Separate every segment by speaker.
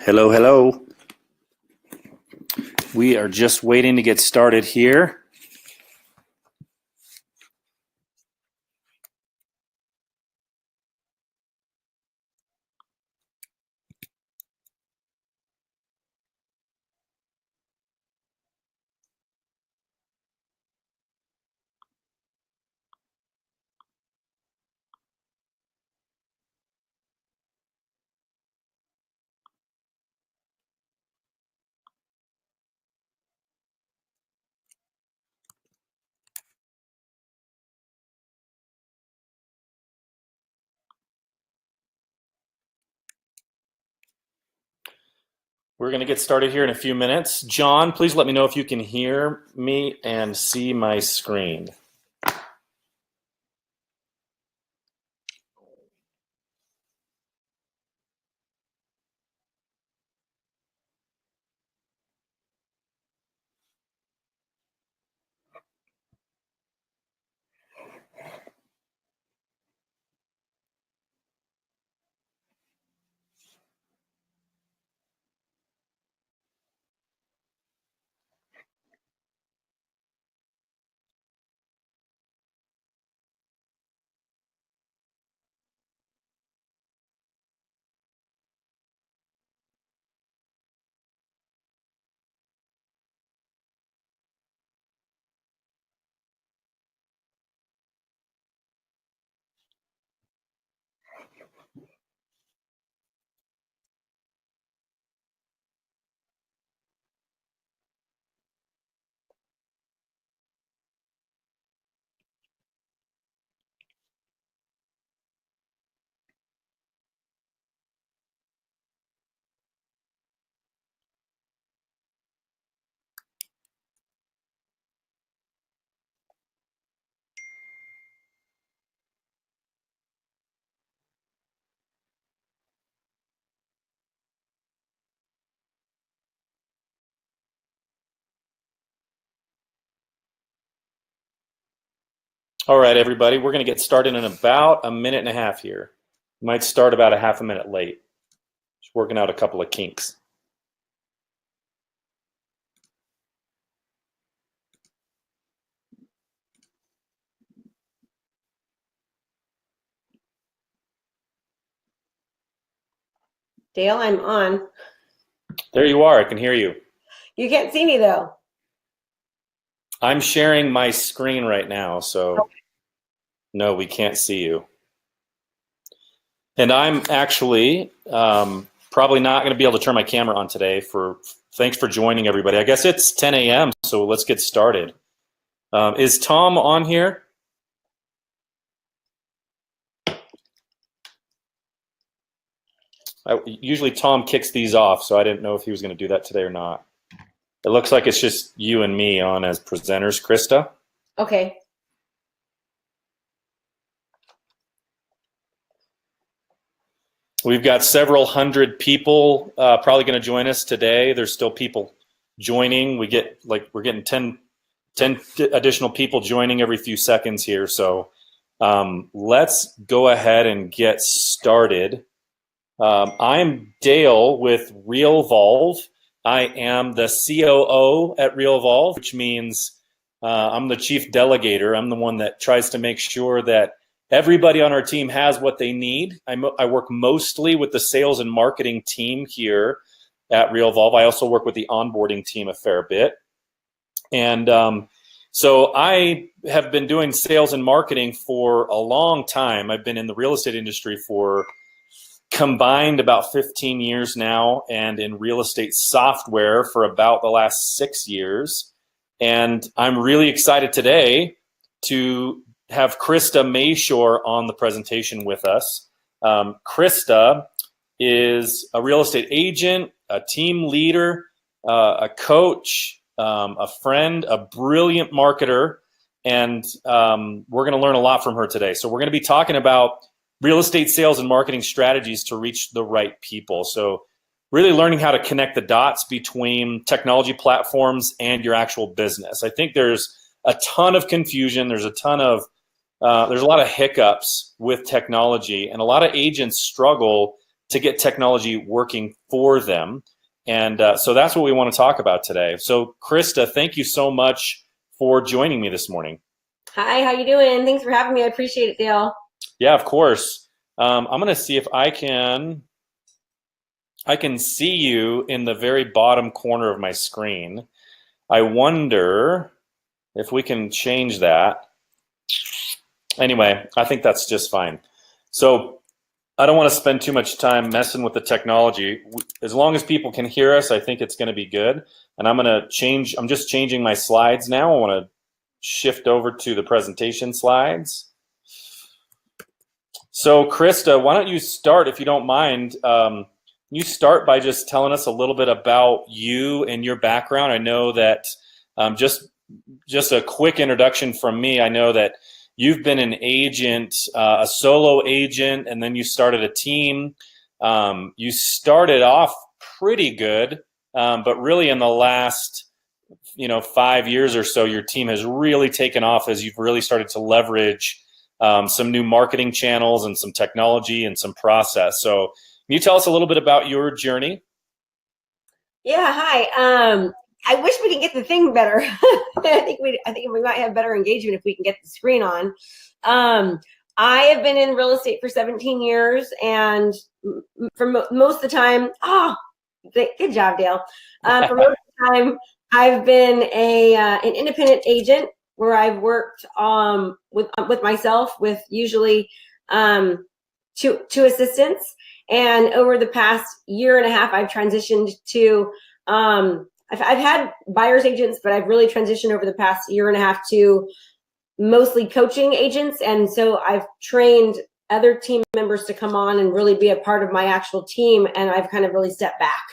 Speaker 1: Hello, hello. We are just waiting to get started here. We're going to get started here in a few minutes. John, please let me know if you can hear me and see my screen. All right, everybody, we're going to get started in about a minute and a half here. Might start about a half a minute late. Just working out a couple of kinks.
Speaker 2: Dale, I'm on.
Speaker 1: There you are. I can hear you.
Speaker 2: You can't see me, though.
Speaker 1: I'm sharing my screen right now, so no, we can't see you. And I'm actually probably not going to be able to turn my camera on today. Thanks for joining, everybody. I guess it's 10 a.m., so let's get started. Is Tom on here? Usually Tom kicks these off, so I didn't know if he was going to do that today or not. It looks like it's just you and me on as presenters, Krista.
Speaker 2: Okay.
Speaker 1: We've got several hundred people probably going to join us today. There's still people joining. We're getting 10 additional people joining every few seconds here. So let's go ahead and get started. I'm Dale with Realvolve. I am the COO at Realvolve, which means I'm the chief delegator. I'm the one that tries to make sure that everybody on our team has what they need. I work mostly with the sales and marketing team here at Realvolve. I also work with the onboarding team a fair bit. And so I have been doing sales and marketing for a long time. I've been in the real estate industry for combined about 15 years now, and in real estate software for about the last 6 years. And I'm really excited today to have Krista Mashore on the presentation with us. Krista is a real estate agent, a team leader, a coach, a friend, a brilliant marketer, and we're going to learn a lot from her today. So we're going to be talking about real estate sales and marketing strategies to reach the right people. So really learning how to connect the dots between technology platforms and your actual business. I think there's a ton of confusion. There's a lot of hiccups with technology, and a lot of agents struggle to get technology working for them. And so that's what we want to talk about today. So Krista, thank you so much for joining me this morning.
Speaker 2: Hi, how you doing? Thanks for having me. I appreciate it, Dale.
Speaker 1: Yeah, of course. I'm going to see if I can see you in the very bottom corner of my screen. I wonder if we can change that. Anyway, I think that's just fine. So I don't want to spend too much time messing with the technology. As long as people can hear us, I think it's going to be good. And I'm just changing my slides now. I want to shift over to the presentation slides. So Krista, why don't you start, if you don't mind, you start by just telling us a little bit about you and your background. I know that just a quick introduction from me. I know that you've been an agent, a solo agent, and then you started a team. You started off pretty good, but really in the last 5 years or so, your team has really taken off as you've really started to leverage some new marketing channels and some technology and some process. So can you tell us a little bit about your journey?
Speaker 2: Yeah, hi. I wish we could get the thing better. I think we might have better engagement if we can get the screen on. I have been in real estate for 17 years, and for most of the time, good job, Dale. For most of the time, I've been an independent agent where I've worked with myself, with usually two assistants. And over the past year and a half, I've transitioned to I've had buyer's agents, but I've really transitioned over the past year and a half to mostly coaching agents. And so I've trained other team members to come on and really be a part of my actual team. And I've kind of really stepped back.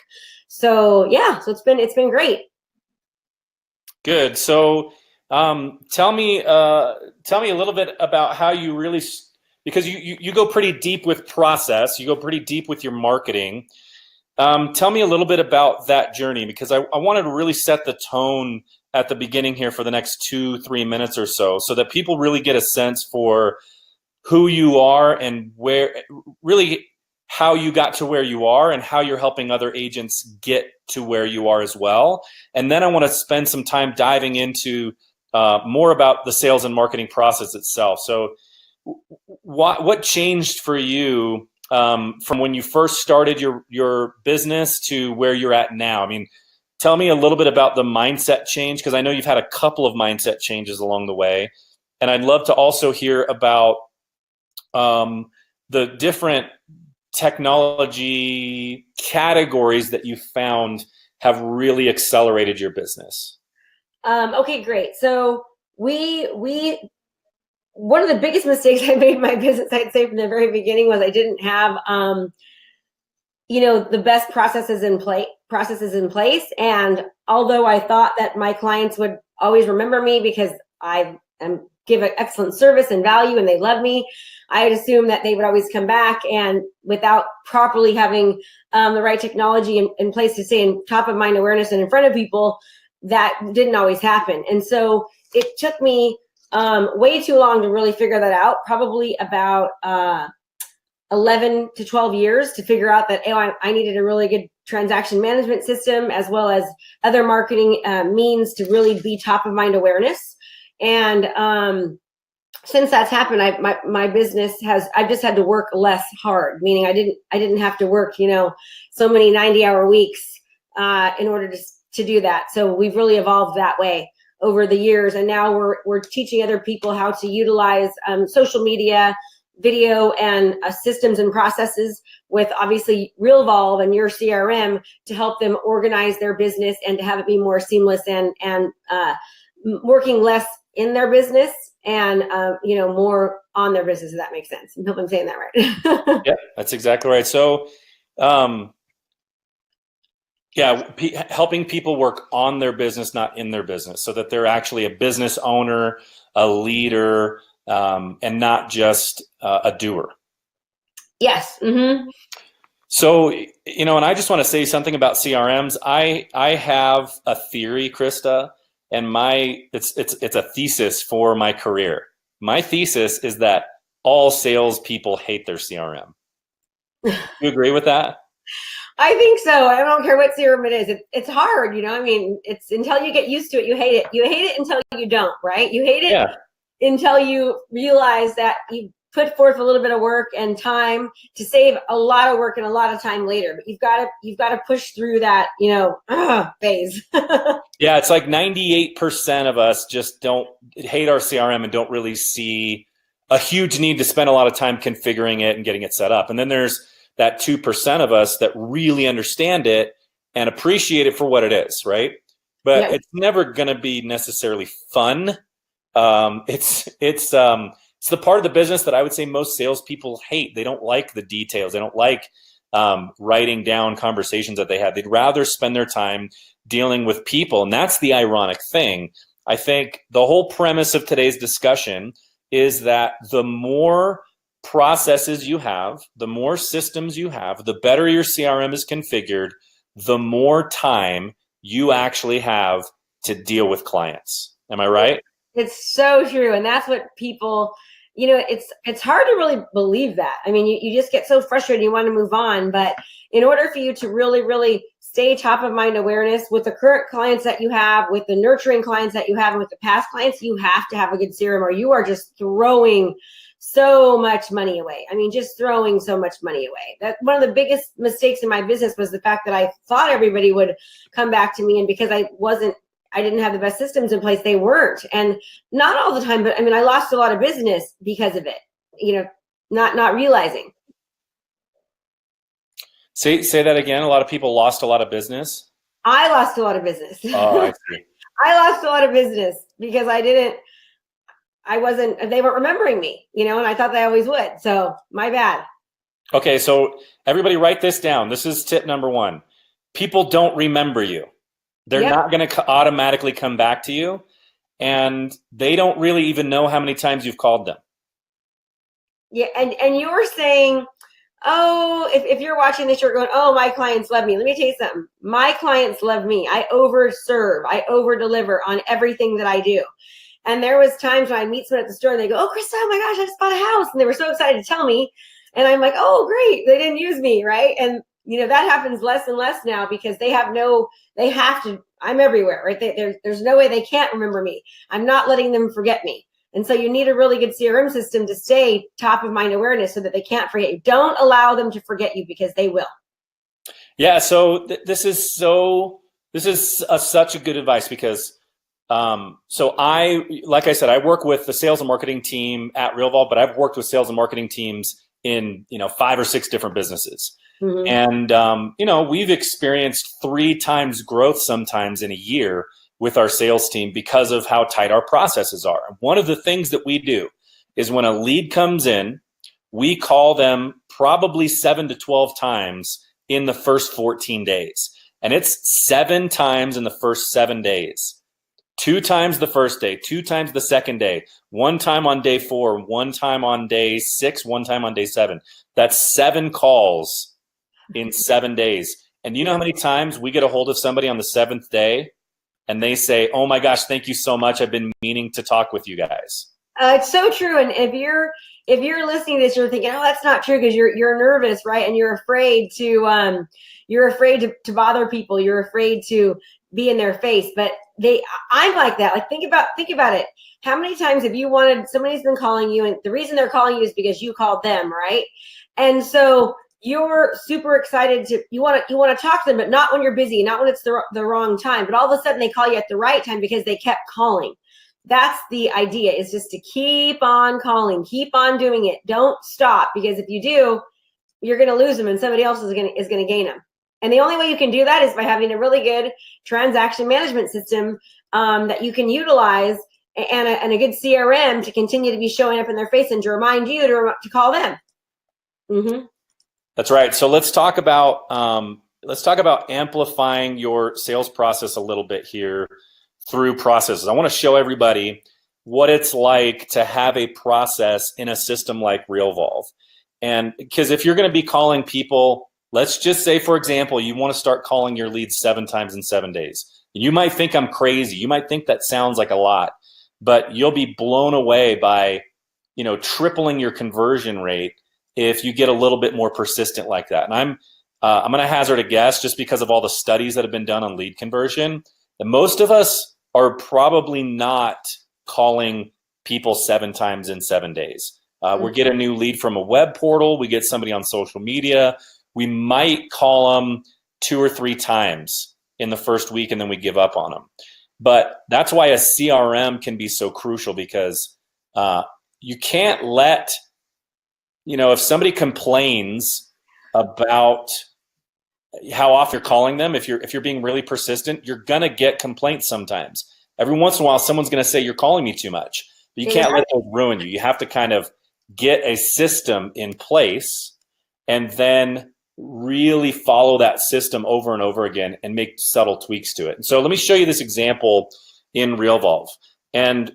Speaker 2: So yeah, so it's been great.
Speaker 1: Good. So tell me a little bit about how you really, because you go pretty deep with process, you go pretty deep with your marketing. Tell me a little bit about that journey, because I wanted to really set the tone at the beginning here for the next 2-3 minutes or so that people really get a sense for who you are and really how you got to where you are and how you're helping other agents get to where you are as well. And then I want to spend some time diving into more about the sales and marketing process itself. So what changed for you from when you first started your business to where you're at now? I mean, tell me a little bit about the mindset change, because I know you've had a couple of mindset changes along the way. And I'd love to also hear about the different technology categories that you found have really accelerated your business.
Speaker 2: Okay, great. So one of the biggest mistakes I made in my business, I'd say from the very beginning, was I didn't have, the best processes in place. And although I thought that my clients would always remember me because I give excellent service and value and they love me, I had assumed that they would always come back, and without properly having the right technology in place to stay in top of mind awareness and in front of people, that didn't always happen. And so it took me way too long to really figure that out, probably about 11 to 12 years to figure out that I needed a really good transaction management system as well as other marketing means to really be top of mind awareness. And since that's happened, my business I've just had to work less hard, meaning I didn't have to work, so many 90-hour weeks in order to do that. So we've really evolved that way over the years. And now we're teaching other people how to utilize social media, video, and systems and processes with obviously Realvolve and your CRM to help them organize their business and to have it be more seamless and working less in their business and more on their business, if that makes sense. I hope I'm saying that right.
Speaker 1: Yeah, that's exactly right. So helping people work on their business, not in their business, so that they're actually a business owner, a leader, and not just a doer. Yes. Mm-hmm. So, and I just want to say something about CRMs. I have a theory, Krista, and it's a thesis for my career. My thesis is that all salespeople hate their CRM. You agree with that?
Speaker 2: I think so. I don't care what CRM it is. It's hard, I mean, it's until you get used to it, you hate it. You hate it until you don't, right? You hate it
Speaker 1: Yeah.
Speaker 2: until you realize that you put forth a little bit of work and time to save a lot of work and a lot of time later. But you've got to push through that, phase.
Speaker 1: Yeah, it's like 98% of us just don't hate our CRM and don't really see a huge need to spend a lot of time configuring it and getting it set up. And then there's that 2% of us that really understand it and appreciate it for what it is, right? But
Speaker 2: Yeah.
Speaker 1: it's never going to be necessarily fun. It's the part of the business that I would say most salespeople hate. They don't like the details. They don't like writing down conversations that they had. They'd rather spend their time dealing with people. And that's the ironic thing. I think the whole premise of today's discussion is that the more processes you have, the more systems you have, the better your CRM is configured, the more time you actually have to deal with clients. Am I right?
Speaker 2: It's so true. And that's what people, it's hard to really believe that. I mean, you just get so frustrated, you want to move on. But in order for you to really, really stay top of mind awareness with the current clients that you have, with the nurturing clients that you have, and with the past clients, you have to have a good CRM or you are just throwing so much money away. I mean, just throwing so much money away. That one of the biggest mistakes in my business was the fact that I thought everybody would come back to me. And because I didn't have the best systems in place, they weren't. And not all the time, but I mean, I lost a lot of business because of it, not realizing.
Speaker 1: Say that again. A lot of people lost a lot of business.
Speaker 2: I lost a lot of business.
Speaker 1: Oh, I see.
Speaker 2: I lost a lot of business because they weren't remembering me, and I thought they always would. So my bad.
Speaker 1: Okay. So everybody write this down. This is tip number 1. People don't remember you. They're not going to automatically come back to you, and they don't really even know how many times you've called them.
Speaker 2: Yeah. And you're saying, oh, if you're watching this, you're going, oh, my clients love me. Let me tell you something. My clients love me. I overserve. I overdeliver on everything that I do. And there was times when I meet someone at the store and they go, oh, Krista, oh my gosh, I just bought a house. And they were so excited to tell me. And I'm like, oh, great. They didn't use me. Right. And that happens less and less now because they have to, I'm everywhere, right? There's no way they can't remember me. I'm not letting them forget me. And so you need a really good CRM system to stay top of mind awareness so that they can't forget you. Don't allow them to forget you because they will.
Speaker 1: Yeah. So this is such a good advice because, like I said, I work with the sales and marketing team at Realvolve, but I've worked with sales and marketing teams in, 5 or 6 different businesses. Mm-hmm. And, we've experienced 3 times growth sometimes in a year with our sales team because of how tight our processes are. One of the things that we do is when a lead comes in, we call them probably 7 to 12 times in the first 14 days. And it's 7 times in the first 7 days. 2 times the first day, 2 times the second day, 1 time on day 4, 1 time on day 6, 1 time on day 7. That's 7 calls in 7 days. And you know how many times we get a hold of somebody on the 7th day and they say, oh my gosh, thank you so much. I've been meaning to talk with you guys.
Speaker 2: It's so true. And if you're listening to this, you're thinking, oh, that's not true because you're nervous, right? And you're afraid to bother people. You're afraid to be in their face. But I'm like that. Like think about it. How many times have you wanted, somebody's been calling you and the reason they're calling you is because you called them, right? And so you're super excited you want to talk to them, but not when you're busy, not when it's the wrong time. But all of a sudden they call you at the right time because they kept calling. That's the idea, is just to keep on calling, keep on doing it. Don't stop, because if you do, you're going to lose them and somebody else is going to gain them. And the only way you can do that is by having a really good transaction management system that you can utilize and a good CRM to continue to be showing up in their face and to remind you to call them. Mm-hmm.
Speaker 1: That's right. So let's talk about amplifying your sales process a little bit here through processes. I want to show everybody what it's like to have a process in a system like Realvolve. And because if you're going to be calling people, let's just say, for example, you want to start calling your leads 7 times in 7 days. You might think I'm crazy. You might think that sounds like a lot, but you'll be blown away by, tripling your conversion rate if you get a little bit more persistent like that. And I'm going to hazard a guess, just because of all the studies that have been done on lead conversion, that most of us are probably not calling people 7 times in 7 days. We get a new lead from a web portal. We get somebody on social media. We might call them 2 or 3 times in the first week, and then we give up on them. But that's why a CRM can be so crucial, because you can't let, if somebody complains about how often you're calling them, if you're being really persistent, you're gonna get complaints sometimes. Every once in a while, someone's gonna say you're calling me too much. But you can't let those ruin you. You have to kind of get a system in place and then really follow that system over and over again and make subtle tweaks to it. And so let me show you this example in Realvolve. And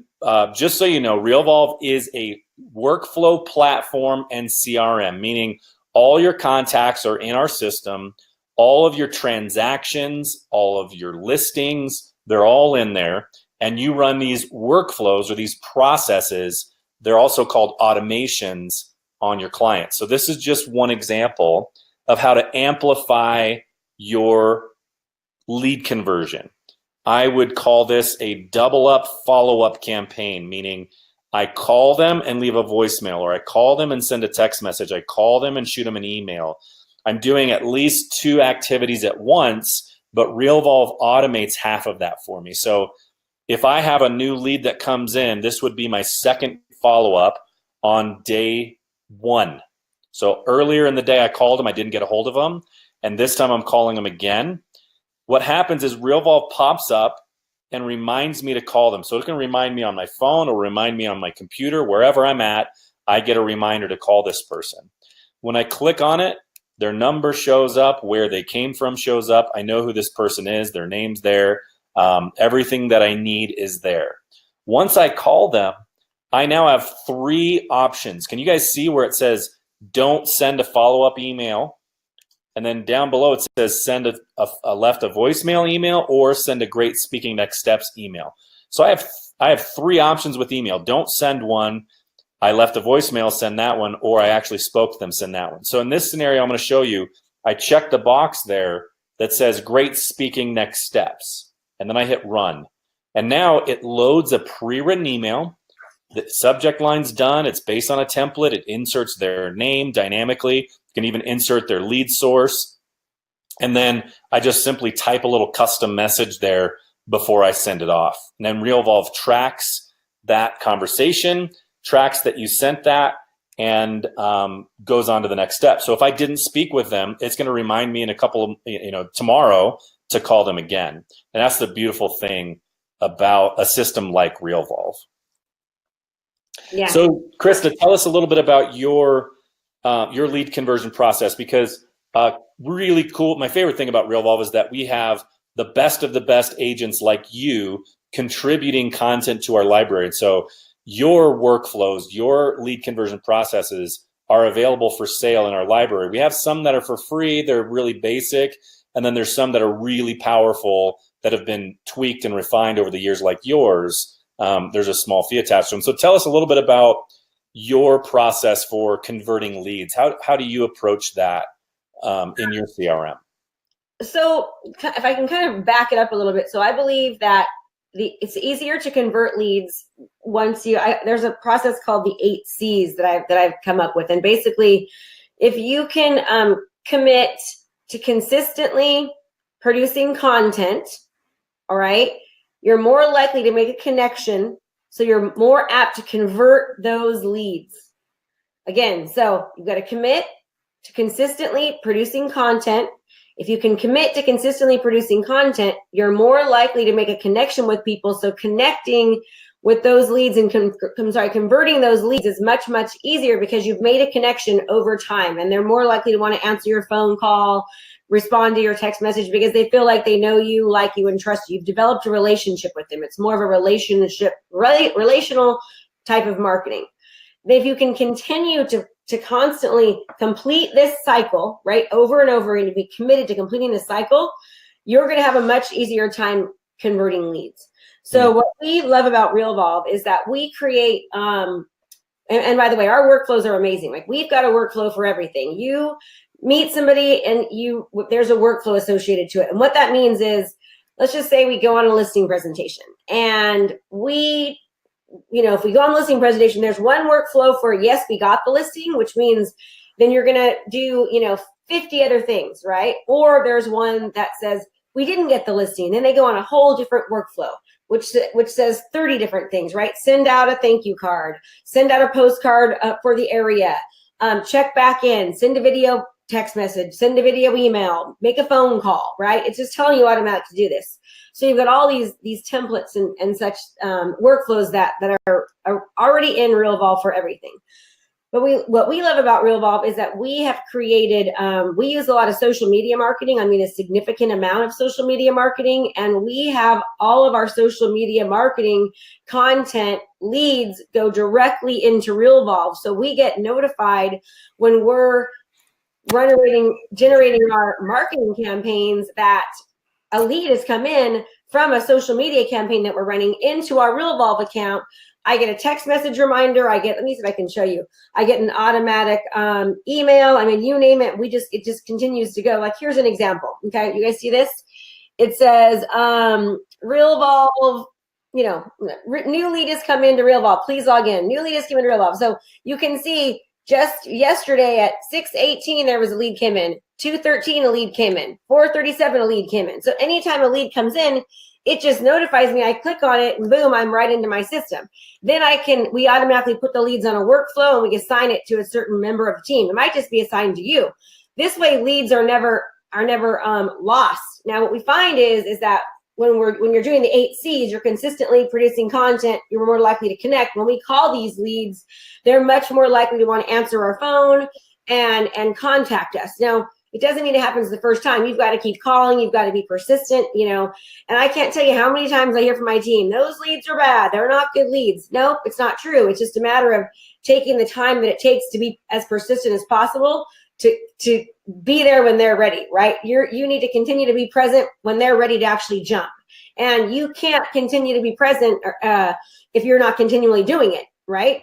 Speaker 1: just so you know, Realvolve is a workflow platform and CRM, meaning all your contacts are in our system, all of your transactions, all of your listings, they're all in there. And you run these workflows or these processes. They're also called automations on your clients. So this is just one example of how to amplify your lead conversion. I would call this a double up follow-up campaign, meaning I call them and leave a voicemail, or I call them and send a text message. I call them and shoot them an email. I'm doing at least 2 activities at once, but Realvolve automates half of that for me. So if I have a new lead that comes in, this would be my second follow-up on day 1. So earlier in the day, I called them, I didn't get a hold of them, and this time I'm calling them again. What happens is Realvolve pops up and reminds me to call them. So it can remind me on my phone or remind me on my computer, wherever I'm at, I get a reminder to call this person. When I click on it, their number shows up, where they came from shows up. I know who this person is, their name's there. Everything that I need is there. Once I call them, I now have 3 options. Can you guys see where it says, don't send a follow-up email? And then down below it says send left a voicemail email or send a great speaking next steps email. So I have 3 options with email. Don't send one, I left a voicemail, send that one, or I actually spoke to them, send that one. So in this scenario, I'm going to show you, I check the box there that says great speaking next steps. And then I hit run. And now it loads a pre-written email. The subject line's done. It's based on a template. It inserts their name dynamically. You can even insert their lead source. And then I just simply type a little custom message there before I send it off. And then Realvolve tracks that conversation, tracks that you sent that, and goes on to the next step. So if I didn't speak with them, it's going to remind me in a couple of, tomorrow to call them again. And that's the beautiful thing about a system like Realvolve.
Speaker 2: Yeah.
Speaker 1: So Krista, tell us a little bit about your lead conversion process, because really cool. My favorite thing about Realvolve is that we have the best of the best agents like you contributing content to our library. And so your workflows, your lead conversion processes are available for sale in our library. We have some that are for free. They're really basic. And then there's some that are really powerful that have been tweaked and refined over the years, like yours. There's a small fee attached to them. So tell us a little bit about your process for converting leads. How do you approach that in your CRM?
Speaker 2: So if I can kind of back it up a little bit. So I believe that it's easier to convert leads once there's a process called the 8 C's that I've come up with. And basically, if you can commit to consistently producing content, all right, you're more likely to make a connection. So you're more apt to convert those leads. Again, so you've got to commit to consistently producing content. If you can commit to consistently producing content, you're more likely to make a connection with people. So connecting with those leads and converting those leads is much, much easier because you've made a connection over time, and they're more likely to want to answer your phone call, respond to your text message, because they feel like they know you, like you, and trust you. You've developed a relationship with them. It's more of a relational type of marketing. If you can continue to constantly complete this cycle, right, over and over, and to be committed to completing this cycle, you're going to have a much easier time converting leads. So what we love about Realvolve is that we create And by the way, our workflows are amazing. Like we've got a workflow for everything. You meet somebody and there's a workflow associated to it. And what that means is, let's just say we go on a listing presentation and if we go on the listing presentation, there's one workflow for, yes, we got the listing, which means then you're going to do, 50 other things, right? Or there's one that says we didn't get the listing. Then they go on a whole different workflow, which says 30 different things, right? Send out a thank you card, send out a postcard for the area, check back in, send a video text message, send a video email, make a phone call, right? It's just telling you automatically to do this. So you've got all these templates and such workflows that are already in Realvolve for everything. But what we love about Realvolve is that we have created, we use a lot of social media marketing. I mean, a significant amount of social media marketing. And we have all of our social media marketing content leads go directly into Realvolve. So we get notified when we're generating our marketing campaigns that a lead has come in from a social media campaign that we're running into our Realvolve account. I get a text message reminder. Let me see if I can show you. I get an automatic email. I mean, you name it. It just continues to go. Like, here's an example. Okay, you guys see this? It says Realvolve, new lead has come into Realvolve. Please log in. New lead has come into Realvolve. So you can see just yesterday at 6:18, there was a lead came in. 2:13, a lead came in. 4:37, a lead came in. So anytime a lead comes in, it just notifies me. I click on it and boom, I'm right into my system. Then we automatically put the leads on a workflow and we assign it to a certain member of the team. It might just be assigned to you. This way leads are never lost. Now what we find is that when you're doing the 8 C's, you're consistently producing content, you're more likely to connect. When we call these leads, they're much more likely to want to answer our phone and contact us. Now, it doesn't mean it happens the first time. You've got to keep calling. You've got to be persistent, and I can't tell you how many times I hear from my team, those leads are bad. They're not good leads. Nope, it's not true. It's just a matter of taking the time that it takes to be as persistent as possible to be there when they're ready, right? You need to continue to be present when they're ready to actually jump. And you can't continue to be present if you're not continually doing it, right?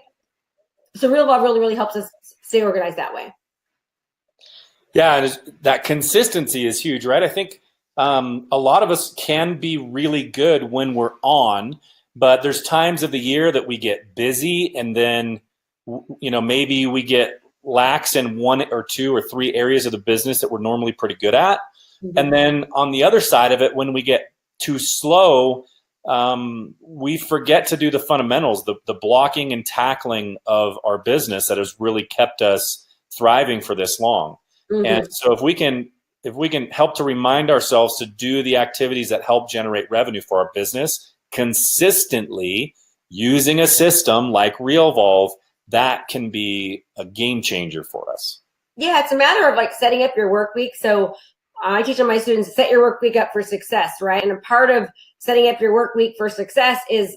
Speaker 2: So Realvolve really, really helps us stay organized that way.
Speaker 1: Yeah, and that consistency is huge, right? I think a lot of us can be really good when we're on, but there's times of the year that we get busy and then, maybe we get lax in 1 or 2 or 3 areas of the business that we're normally pretty good at. Mm-hmm. And then on the other side of it, when we get too slow, we forget to do the fundamentals, the blocking and tackling of our business that has really kept us thriving for this long. Mm-hmm. And so if we can help to remind ourselves to do the activities that help generate revenue for our business consistently using a system like Realvolve, that can be a game changer for us.
Speaker 2: Yeah, it's a matter of setting up your work week. So I teach my students to set your work week up for success, right? And a part of setting up your work week for success is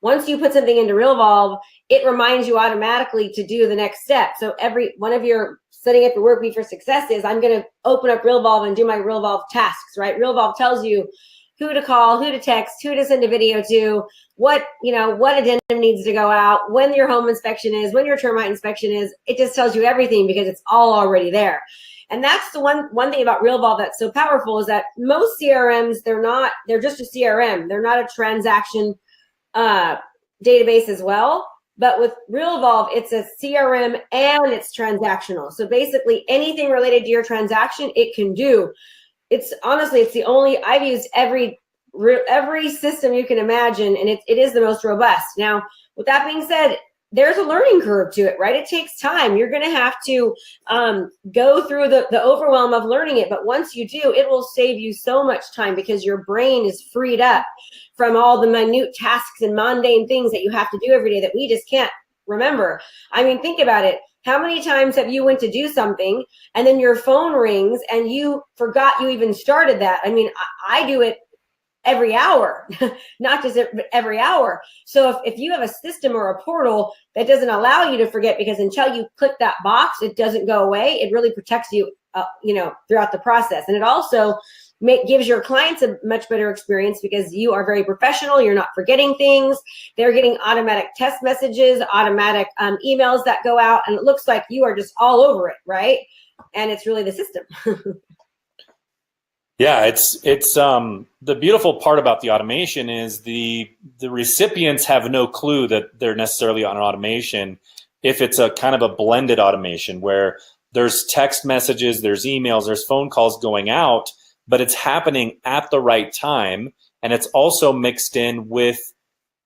Speaker 2: once you put something into Realvolve, it reminds you automatically to do the next step. So every one of your setting up your work week for success is I'm going to open up Realvolve and do my Realvolve tasks, right? Realvolve tells you who to call, who to text, who to send a video to, what addendum needs to go out, when your home inspection is, when your termite inspection is. It just tells you everything because it's all already there. And that's the one thing about Realvolve that's so powerful is that most CRMs, they're just a CRM. They're not a transaction database as well. But with Realvolve, it's a CRM and it's transactional. So basically anything related to your transaction, it can do. It's the only, I've used every system you can imagine, and it is the most robust. Now, with that being said, there's a learning curve to it, right? It takes time. You're going to have to go through the overwhelm of learning it. But once you do, it will save you so much time because your brain is freed up from all the minute tasks and mundane things that you have to do every day that we just can't remember. I mean, think about it. How many times have you went to do something and then your phone rings and you forgot you even started that? I mean, I do it every hour, not just every hour. So if you have a system or a portal that doesn't allow you to forget, because until you click that box, it doesn't go away. It really protects you, throughout the process. And it also gives your clients a much better experience because you are very professional. You're not forgetting things. They're getting automatic text messages, automatic emails that go out, and it looks like you are just all over it, right? And it's really the system.
Speaker 1: Yeah, it's the beautiful part about the automation is the recipients have no clue that they're necessarily on automation if it's a kind of a blended automation where there's text messages, there's emails, there's phone calls going out, but it's happening at the right time, and it's also mixed in with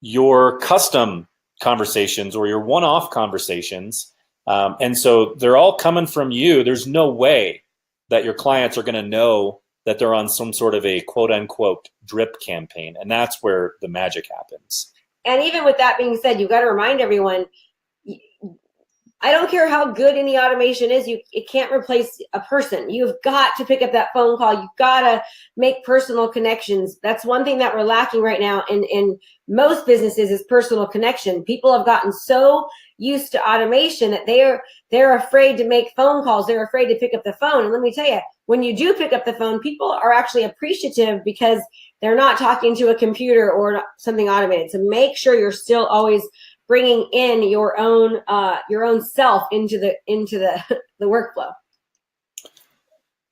Speaker 1: your custom conversations or your one-off conversations, and so they're all coming from you. There's no way that your clients are going to know that they're on some sort of a quote-unquote drip campaign, and that's where the magic happens.
Speaker 2: And even with that being said, you've got to remind everyone, I don't care how good any automation is, it can't replace a person. You've got to pick up that phone call. You've got to make personal connections. That's one thing that we're lacking right now in most businesses is personal connection. People have gotten so used to automation that they're afraid to make phone calls. They're afraid to pick up the phone. And let me tell you, when you do pick up the phone, people are actually appreciative because they're not talking to a computer or something automated. So make sure you're still always bringing in your own self into the workflow.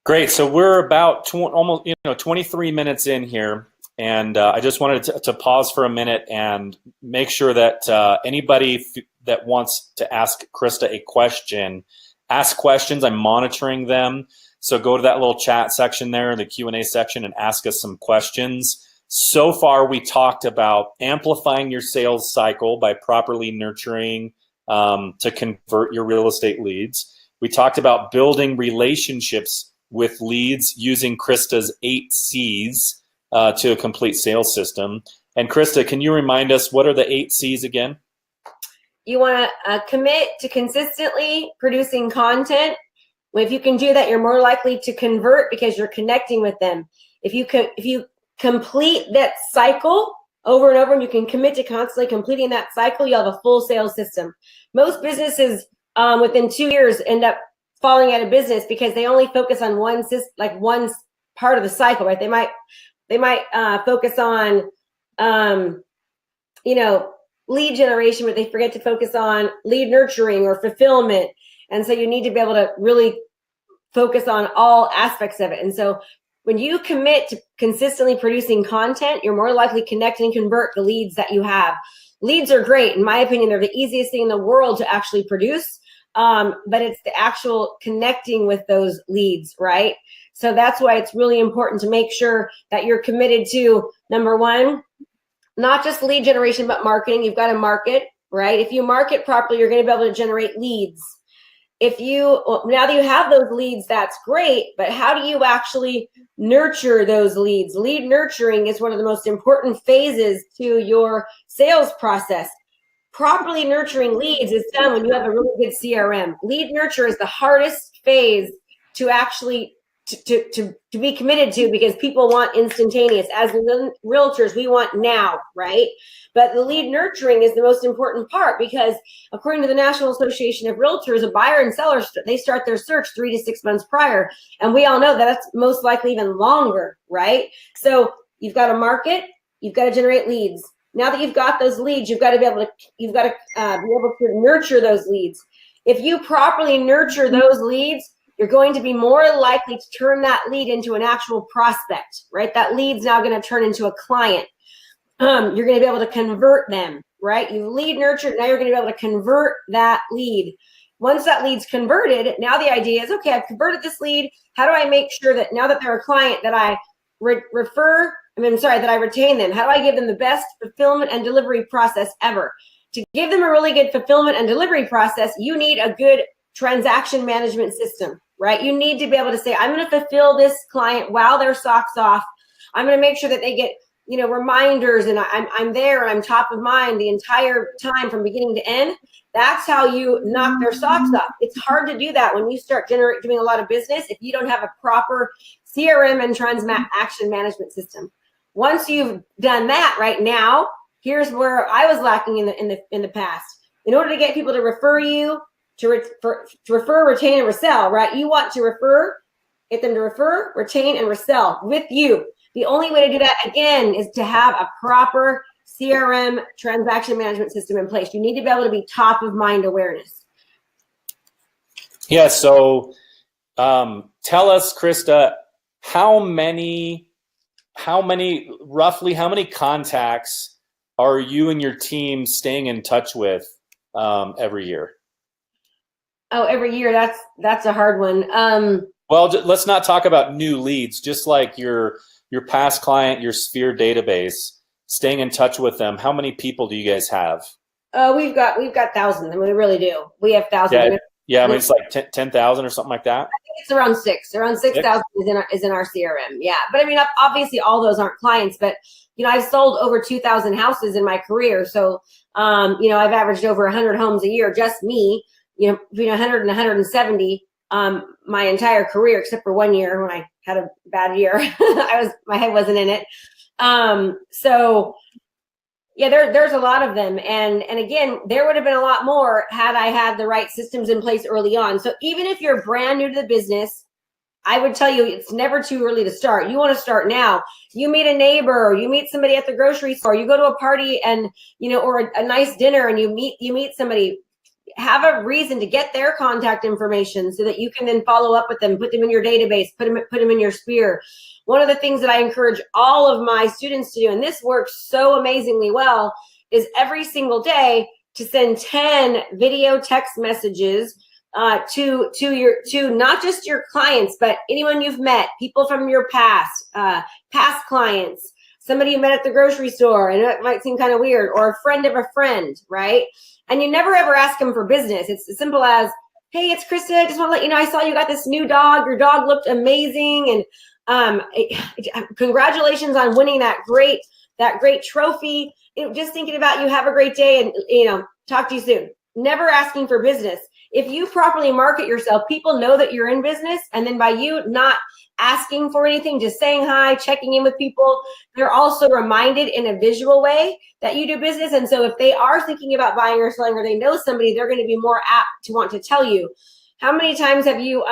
Speaker 1: Great. So we're about almost 23 minutes in here, and I just wanted to pause for a minute and make sure that anybody that wants to ask Krista a question, ask questions. I'm monitoring them. So go to that little chat section there, the Q&A section, and ask us some questions. So far, we talked about amplifying your sales cycle by properly nurturing to convert your real estate leads. We talked about building relationships with leads using Krista's 8 C's to a complete sales system. And Krista, can you remind us what are the 8 C's again?
Speaker 2: You want to commit to consistently producing content. If you can do that, you're more likely to convert because you're connecting with them. If you complete that cycle over and over, and you can commit to constantly completing that cycle, you'll have a full sales system. Most businesses within 2 years end up falling out of business because they only focus on one part of the cycle, right? They might focus on lead generation, but they forget to focus on lead nurturing or fulfillment. And so you need to be able to really focus on all aspects of it. And so when you commit to consistently producing content, you're more likely to connect and convert the leads that you have. Leads are great. In my opinion, they're the easiest thing in the world to actually produce, but it's the actual connecting with those leads, right? So that's why it's really important to make sure that you're committed to, number one, not just lead generation, but marketing. You've got to market, right? If you market properly, you're going to be able to generate leads. Now that you have those leads, that's great, but how do you actually nurture those leads? Lead nurturing is one of the most important phases to your sales process. Properly nurturing leads is done when you have a really good CRM. Lead nurture is the hardest phase to actually to be committed to because people want instantaneous. As realtors, we want now, right? But the lead nurturing is the most important part because according to the National Association of Realtors, a buyer and seller, they start their search 3 to 6 months prior. And we all know that that's most likely even longer, right? So you've got to market, you've got to generate leads. Now that you've got those leads, you've got to be able to nurture those leads. If you properly nurture those leads, you're going to be more likely to turn that lead into an actual prospect, right? That lead's now going to turn into a client. You're going to be able to convert them, right? You lead nurtured, now you're going to be able to convert that lead. Once that lead's converted, now the idea is, okay, I've converted this lead. How do I make sure that now that they're a client that I that I retain them? How do I give them the best fulfillment and delivery process ever? To give them a really good fulfillment and delivery process, you need a good transaction management system, right? You need to be able to say, I'm going to fulfill this client while their socks off. I'm going to make sure that they get, reminders, and I'm there and I'm top of mind the entire time from beginning to end. That's how you knock their socks off. It's hard to do that when you start doing a lot of business if you don't have a proper CRM and transaction management system. Once you've done that, right now, here's where I was lacking in the past. In order to get people to refer you, to refer, retain, and resell, right? You want to refer get them to refer, retain, and resell with you. The only way to do that, again, is to have a proper CRM transaction management system in place. You need to be able to be top of mind awareness.
Speaker 1: Yeah. So tell us, Krista, how many contacts are you and your team staying in touch with every year?
Speaker 2: Oh, every year. That's a hard one.
Speaker 1: Well, let's not talk about new leads, just like your past client, your Sphere database, staying in touch with them. How many people do you guys have?
Speaker 2: We've got thousands. I mean, we really do. We have thousands.
Speaker 1: Yeah, I mean, it's like 10,000 or something like that.
Speaker 2: I think it's around 6,000 is in our CRM. Yeah. But I mean, obviously all those aren't clients, but I've sold over 2,000 houses in my career. So, I've averaged over 100 homes a year, just me, between 100 and 170, my entire career, except for 1 year when I had a bad year. My head wasn't in it. So yeah, there's a lot of them. And again, there would have been a lot more had I had the right systems in place early on. So even if you're brand new to the business, I would tell you it's never too early to start. You want to start now. You meet a neighbor, you meet somebody at the grocery store, you go to a party and, or a nice dinner and you meet somebody. Have a reason to get their contact information so that you can then follow up with them, put them in your database, put them in your Sphere. One of the things that I encourage all of my students to do, and this works so amazingly well, is every single day to send 10 video text messages to not just your clients, but anyone you've met, people from your past clients, somebody you met at the grocery store, and it might seem kind of weird, or a friend of a friend, right? And you never ever ask them for business. It's as simple as, hey, it's Krista. I just want to let you know, I saw you got this new dog. Your dog looked amazing. And congratulations on winning that great trophy. Just thinking about you. Have a great day, and talk to you soon. Never asking for business. If you properly market yourself, people know that you're in business. And then by you not asking for anything, just saying hi, checking in with people, they're also reminded in a visual way that you do business. And so if they are thinking about buying or selling, or they know somebody, they're going to be more apt to want to tell you. How many times have you,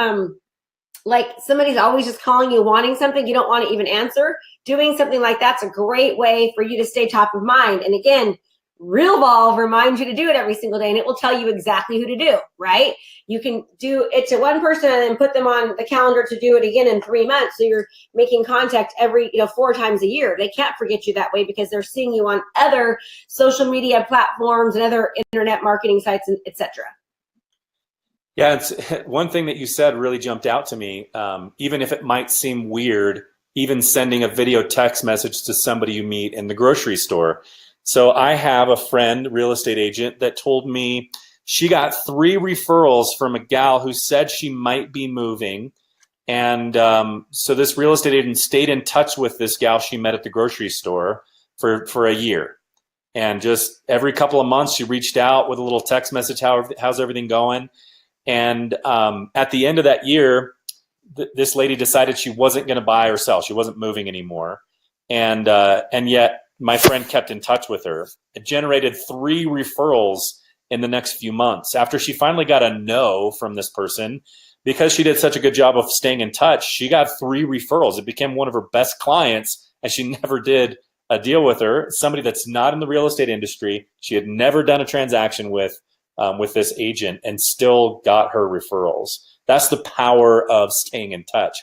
Speaker 2: like somebody's always just calling you wanting something you don't want to even answer? Doing something like that's a great way for you to stay top of mind. And again, Realvolve reminds you to do it every single day, and it will tell you exactly who to do, right? You can do it to one person and then put them on the calendar to do it again in 3 months. So you're making contact every, 4 times a year. They can't forget you that way because they're seeing you on other social media platforms and other internet marketing sites, etc.
Speaker 1: Yeah, it's one thing that you said really jumped out to me. Even if it might seem weird, even sending a video text message to somebody you meet in the grocery store. So I have a friend, real estate agent, that told me she got 3 referrals from a gal who said she might be moving. And so this real estate agent stayed in touch with this gal she met at the grocery store for a year. And just every couple of months, she reached out with a little text message, how's everything going? And at the end of that year, this lady decided she wasn't going to buy or sell. She wasn't moving anymore. And yet, my friend kept in touch with her. It generated 3 referrals in the next few months. After she finally got a no from this person, because she did such a good job of staying in touch, she got 3 referrals. It became one of her best clients, and she never did a deal with her. Somebody that's not in the real estate industry. She had never done a transaction with this agent and still got her referrals. That's the power of staying in touch.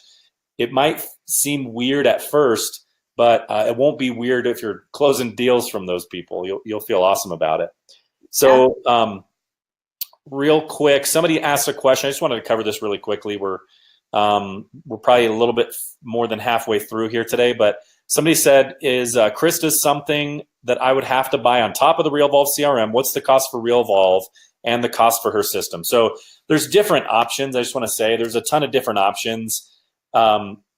Speaker 1: It might seem weird at first, but it won't be weird if you're closing deals from those people. You'll feel awesome about it. So real quick, somebody asked a question. I just wanted to cover this really quickly. We're probably a little bit more than halfway through here today, but somebody said, is Krista something that I would have to buy on top of the Realvolve CRM? What's the cost for Realvolve and the cost for her system? So there's different options. I just want to say there's a ton of different options.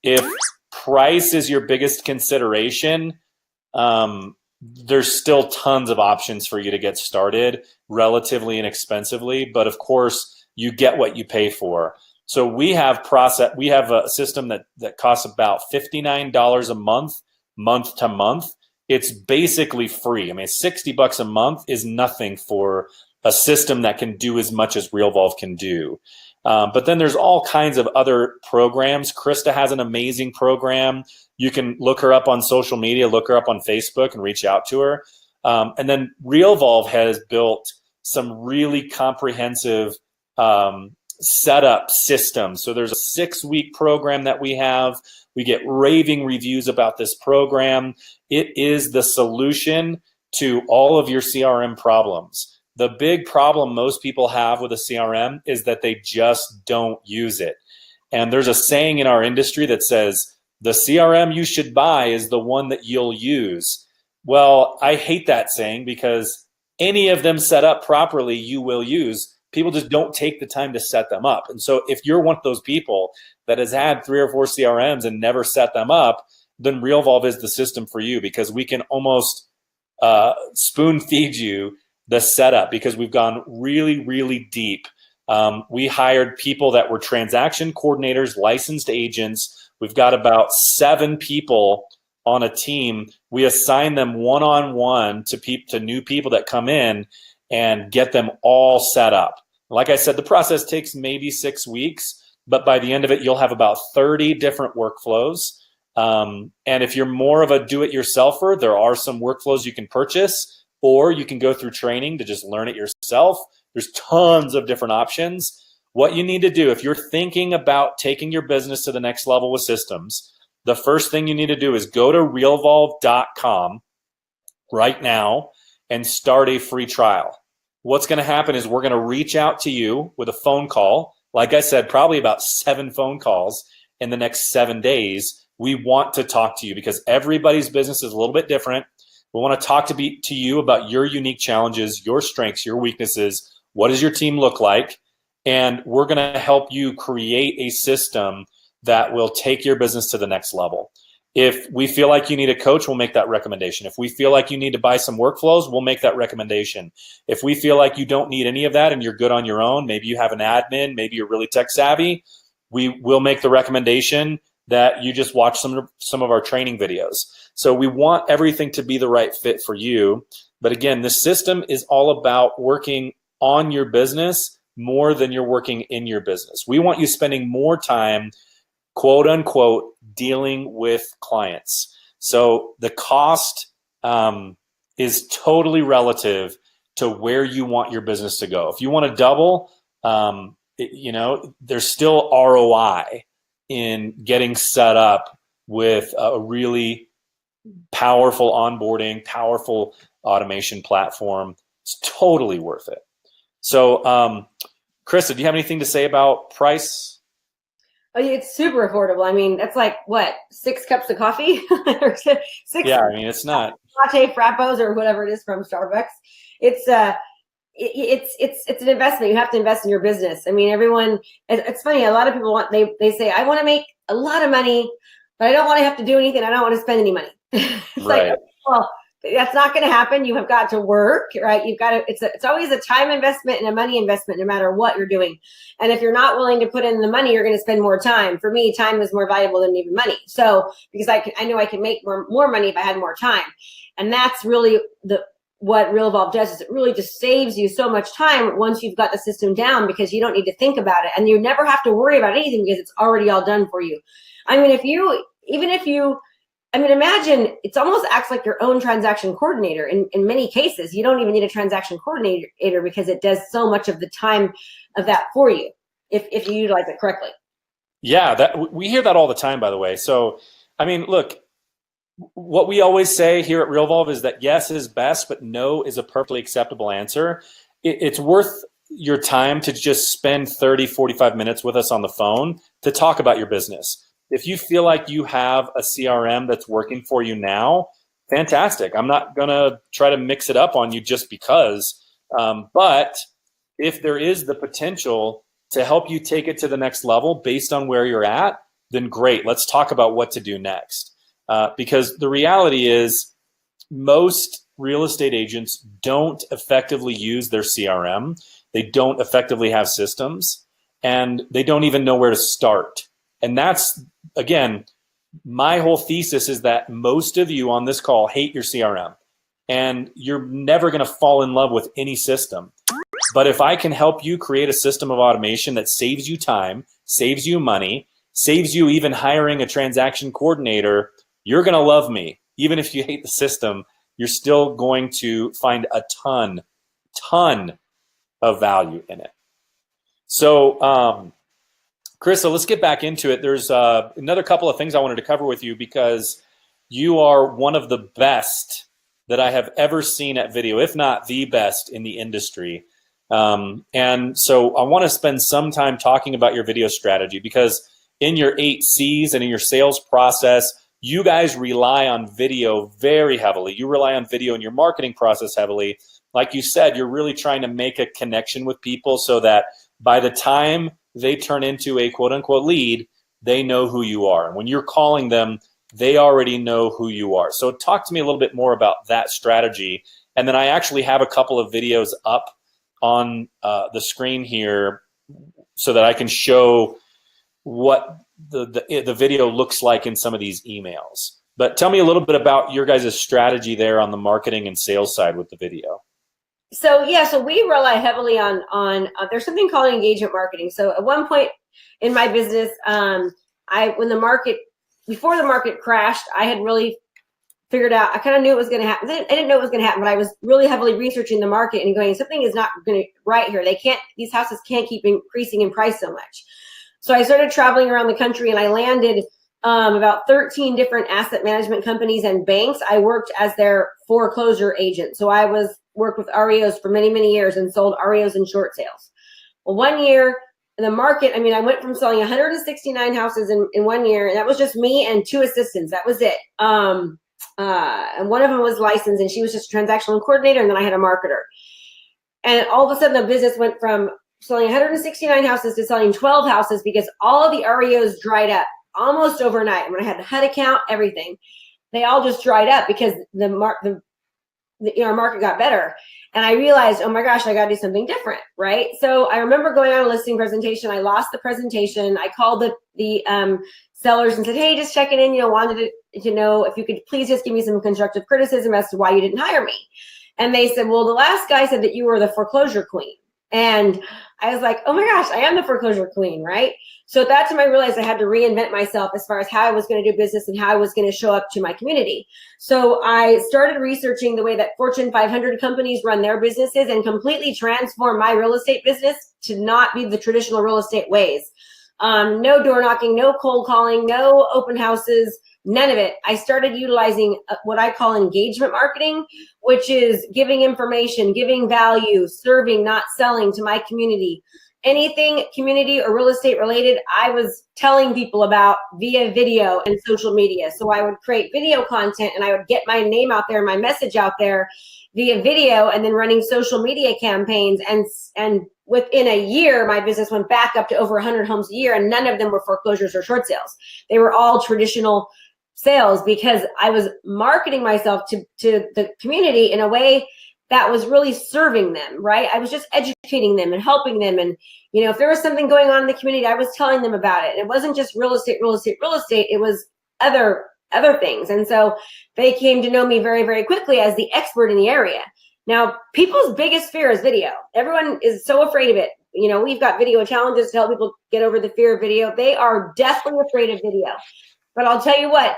Speaker 1: If price is your biggest consideration, there's still tons of options for you to get started relatively inexpensively, but of course you get what you pay for. So we have a system that costs about $59 a month to month. It's basically free. I mean, $60 a month is nothing for a system that can do as much as Realvolve can do. But then there's all kinds of other programs. Krista has an amazing program. You can look her up on social media, look her up on Facebook and reach out to her. And then Realvolve has built some really comprehensive setup systems. So there's a 6-week program that we have. We get raving reviews about this program. It is the solution to all of your CRM problems. The big problem most people have with a CRM is that they just don't use it. And there's a saying in our industry that says, the CRM you should buy is the one that you'll use. Well, I hate that saying because any of them set up properly, you will use. People just don't take the time to set them up. And so if you're one of those people that has had 3 or 4 CRMs and never set them up, then Realvolve is the system for you, because we can almost spoon feed you the setup, because we've gone really, really deep. We hired people that were transaction coordinators, licensed agents. We've got about 7 people on a team. We assign them one-on-one to new people that come in and get them all set up. Like I said, the process takes maybe 6 weeks, but by the end of it, you'll have about 30 different workflows. And if you're more of a do-it-yourselfer, there are some workflows you can purchase, or you can go through training to just learn it yourself. There's tons of different options. What you need to do, if you're thinking about taking your business to the next level with systems, the first thing you need to do is go to realvolve.com right now and start a free trial. What's going to happen is we're going to reach out to you with a phone call. Like I said, probably about 7 phone calls in the next 7 days. We want to talk to you because everybody's business is a little bit different. We want to talk to you about your unique challenges, your strengths, your weaknesses. What does your team look like? And we're going to help you create a system that will take your business to the next level. If we feel like you need a coach, we'll make that recommendation. If we feel like you need to buy some workflows, we'll make that recommendation. If we feel like you don't need any of that and you're good on your own, maybe you have an admin, maybe you're really tech savvy, we will make the recommendation that you just watch some of our training videos. So we want everything to be the right fit for you. But again, the system is all about working on your business more than you're working in your business. We want you spending more time, quote unquote, dealing with clients. So the cost is totally relative to where you want your business to go. If you want to double, there's still ROI in getting set up with a really powerful onboarding, powerful automation platform. It's totally worth it. So, Krista, do you have anything to say about price?
Speaker 2: Oh, it's super affordable. I mean, that's like what, 6 cups of coffee? Or 6
Speaker 1: Yeah, I mean, it's not
Speaker 2: latte frappos or whatever it is from Starbucks. It's an investment. You have to invest in your business. I mean, it's funny. A lot of people they say, I want to make a lot of money, but I don't want to have to do anything. I don't want to spend any money. It's
Speaker 1: right.
Speaker 2: Like, well, that's not going to happen. You have got to work, right? You've got to, it's always a time investment and a money investment, no matter what you're doing. And if you're not willing to put in the money, you're going to spend more time. For me, time is more valuable than even money. So, because I know I can make more money if I had more time. And that's really what Realvolve does, is it really just saves you so much time once you've got the system down, because you don't need to think about it. And you never have to worry about anything because it's already all done for you. I mean, imagine it's almost acts like your own transaction coordinator. In many cases, you don't even need a transaction coordinator because it does so much of the time of that for you if you utilize it correctly.
Speaker 1: Yeah, we hear that all the time, by the way. So, I mean, look, what we always say here at Realvolve is that yes is best, but no is a perfectly acceptable answer. It's worth your time to just spend 30, 45 minutes with us on the phone to talk about your business. If you feel like you have a CRM that's working for you now, fantastic. I'm not going to try to mix it up on you just because. But if there is the potential to help you take it to the next level based on where you're at, then great. Let's talk about what to do next. Because the reality is most real estate agents don't effectively use their CRM. They don't effectively have systems, and they don't even know where to start. And that's, again, my whole thesis is that most of you on this call hate your CRM, and you're never going to fall in love with any system. But if I can help you create a system of automation that saves you time, saves you money, saves you even hiring a transaction coordinator, you're going to love me. Even if you hate the system, you're still going to find a ton of value in it. So, Krista, let's get back into it. There's another couple of things I wanted to cover with you because you are one of the best that I have ever seen at video, if not the best in the industry. And so I want to spend some time talking about your video strategy because in your 8 C's and in your sales process, you guys rely on video very heavily. You rely on video in your marketing process heavily. Like you said, you're really trying to make a connection with people so that by the time they turn into a quote unquote lead, they know who you are. And when you're calling them, they already know who you are. So talk to me a little bit more about that strategy. And then I actually have a couple of videos up on the screen here so that I can show what the video looks like in some of these emails. But tell me a little bit about your guys' strategy there on the marketing and sales side with the video.
Speaker 2: So we rely heavily on there's something called engagement marketing. So at one point in my business, before the market crashed, I had really figured out, I kind of knew it was going to happen. I didn't know it was going to happen, but I was really heavily researching the market and going, something is not going to right here. These houses can't keep increasing in price so much. So I started traveling around the country and I landed about 13 different asset management companies and banks. I worked as their foreclosure agent. So I worked with REOs for many, many years and sold REOs and short sales. Well, 1 year in the market, I went from selling 169 houses in 1 year, and that was just me and 2 assistants. That was it. And one of them was licensed and she was just a transactional coordinator. And then I had a marketer. And all of a sudden the business went from selling 169 houses to selling 12 houses because all of the REOs dried up almost overnight. When I had the HUD account, everything, they all just dried up because our market got better. And I realized, oh my gosh, I got to do something different, right? So I remember going on a listing presentation. I lost the presentation. I called the sellers and said, hey, just checking in, wanted to know if you could please just give me some constructive criticism as to why you didn't hire me. And they said, well, the last guy said that you were the foreclosure queen. And I was like, oh my gosh, I am the foreclosure queen, right? So at that time I realized I had to reinvent myself as far as how I was going to do business and how I was going to show up to my community. So I started researching the way that Fortune 500 companies run their businesses and completely transform my real estate business to not be the traditional real estate ways. No door knocking, no cold calling, no open houses, none of it. I started utilizing what I call engagement marketing, which is giving information, giving value, serving, not selling to my community. Anything community or real estate related, I was telling people about via video and social media. So I would create video content and I would get my name out there, my message out there via video, and then running social media campaigns. And within a year, my business went back up to over 100 homes a year, and none of them were foreclosures or short sales. They were all traditional sales because I was marketing myself to the community in a way that was really serving them, right? I was just educating them and helping them. And, if there was something going on in the community, I was telling them about it. It wasn't just real estate. It was other things. And so they came to know me very, very quickly as the expert in the area. Now, people's biggest fear is video. Everyone is so afraid of it. We've got video challenges to help people get over the fear of video. They are deathly afraid of video. But I'll tell you what,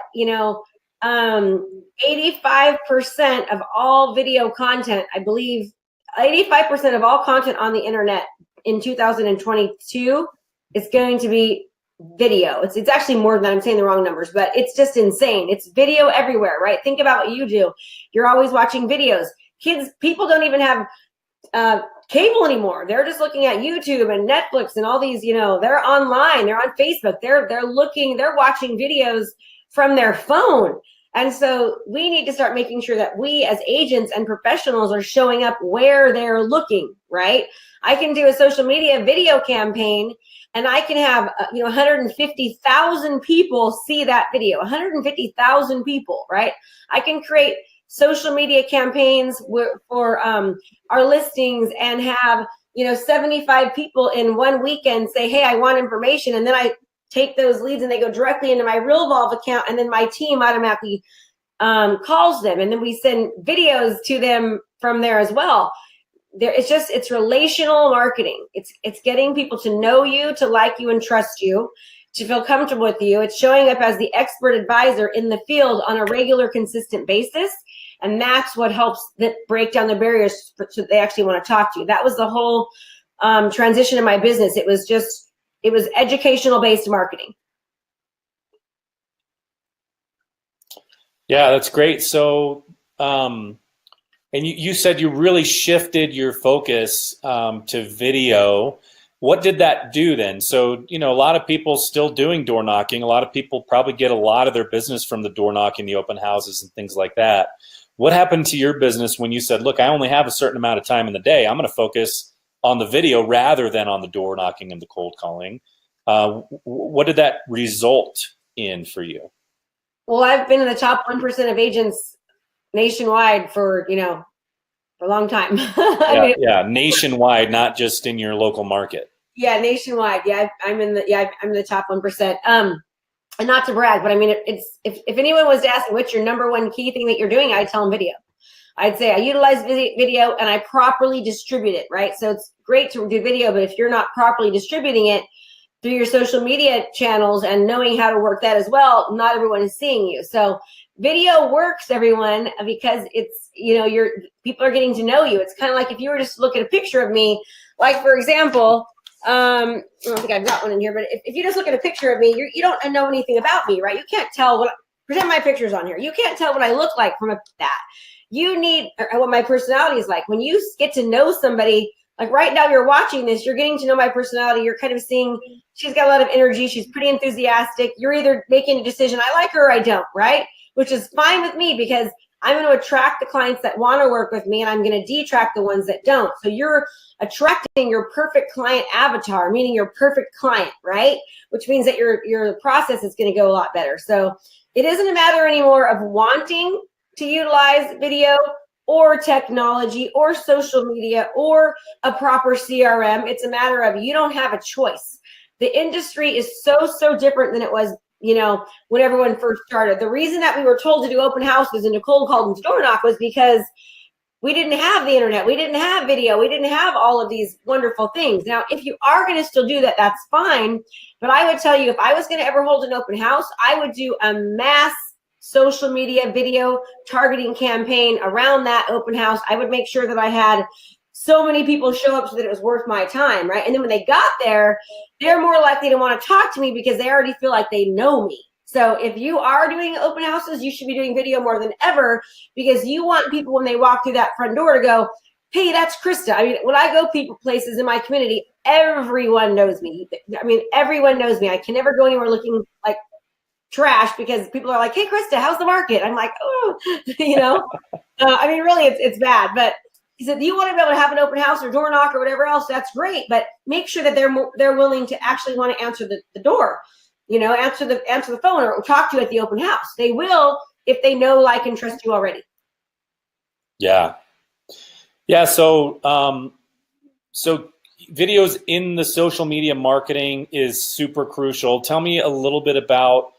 Speaker 2: 85% of all video content, I believe 85% of all content on the internet in 2022 is going to be video. It's actually more than that. I'm saying the wrong numbers, but it's just insane. It's video everywhere, right? Think about what you do. You're always watching videos. People don't even have cable anymore. They're just looking at YouTube and Netflix and all these, they're online, they're on Facebook, they're watching videos from their phone. And so we need to start making sure that we as agents and professionals are showing up where they're looking, right? I can do a social media video campaign and I can have 150,000 people see that video, 150,000 people, right? I can create social media campaigns for our listings and have 75 people in one weekend say, hey, I want information, and then I take those leads and they go directly into my Realvolve account, and then my team automatically calls them, and then we send videos to them from there as well. it's relational marketing. It's getting people to know you, to like you and trust you, to feel comfortable with you. It's showing up as the expert advisor in the field on a regular, consistent basis. And that's what helps break down the barriers so they actually want to talk to you. That was the whole transition in my business. It was educational based marketing.
Speaker 1: Yeah, that's great. So, and you said you really shifted your focus to video. What did that do then? So, a lot of people still doing door knocking. A lot of people probably get a lot of their business from the door knocking, the open houses and things like that. What happened to your business when you said, look, I only have a certain amount of time in the day. I'm going to focus on the video rather than on the door knocking and the cold calling. What did that result in for you?
Speaker 2: Well, I've been in the top 1% of agents nationwide for a long time.
Speaker 1: Yeah, nationwide, not just in your local market.
Speaker 2: Yeah, nationwide. Yeah, I'm in the top 1%. And not to brag, but I mean, if anyone was to ask me what's your number one key thing that you're doing, I'd tell them video. I'd say I utilize video and I properly distribute it, right? So it's great to do video, but if you're not properly distributing it through your social media channels and knowing how to work that as well, not everyone is seeing you. So video works, everyone, because it's, people are getting to know you. It's kind of like if you were just to look at a picture of me, like for example, I don't think I've got one in here, but if you just look at a picture of me, you don't know anything about me, right? You can't tell pretend my picture's on here. You can't tell what I look like from that. You need, or what my personality is like. When you get to know somebody, like right now you're watching this, you're getting to know my personality. You're kind of seeing she's got a lot of energy. She's pretty enthusiastic. You're either making a decision, I like her or I don't, right? Which is fine with me because I'm going to attract the clients that want to work with me and I'm going to detract the ones that don't. So you're attracting your perfect client avatar, meaning your perfect client, right? Which means that your process is going to go a lot better. So it isn't a matter anymore of wanting to utilize video or technology or social media or a proper CRM. It's a matter of you don't have a choice. The industry is so different than it was, when everyone first started. The reason that we were told to do open houses and to cold call and to door knock was because we didn't have the internet. We didn't have video. We didn't have all of these wonderful things. Now, if you are going to still do that, that's fine. But I would tell you, if I was going to ever hold an open house, I would do a mass social media video targeting campaign around that open house. I would make sure that I had so many people show up so that it was worth my time, right? And then when they got there, they're more likely to want to talk to me because they already feel like they know me. So if you are doing open houses, you should be doing video more than ever because you want people when they walk through that front door to go, hey, that's Krista. I mean, when I go places in my community, everyone knows me. I mean, everyone knows me. I can never go anywhere looking like trash because people are like, hey, Krista, how's the market? I'm like, oh, I mean, really, it's bad. But he said, you want to be able to have an open house or door knock or whatever else, that's great. But make sure that they're willing to actually want to answer the door. Answer the phone or talk to you at the open house. They will if they know, like, and trust you already.
Speaker 1: Yeah. So, so videos in the social media marketing is super crucial. Tell me a little bit about,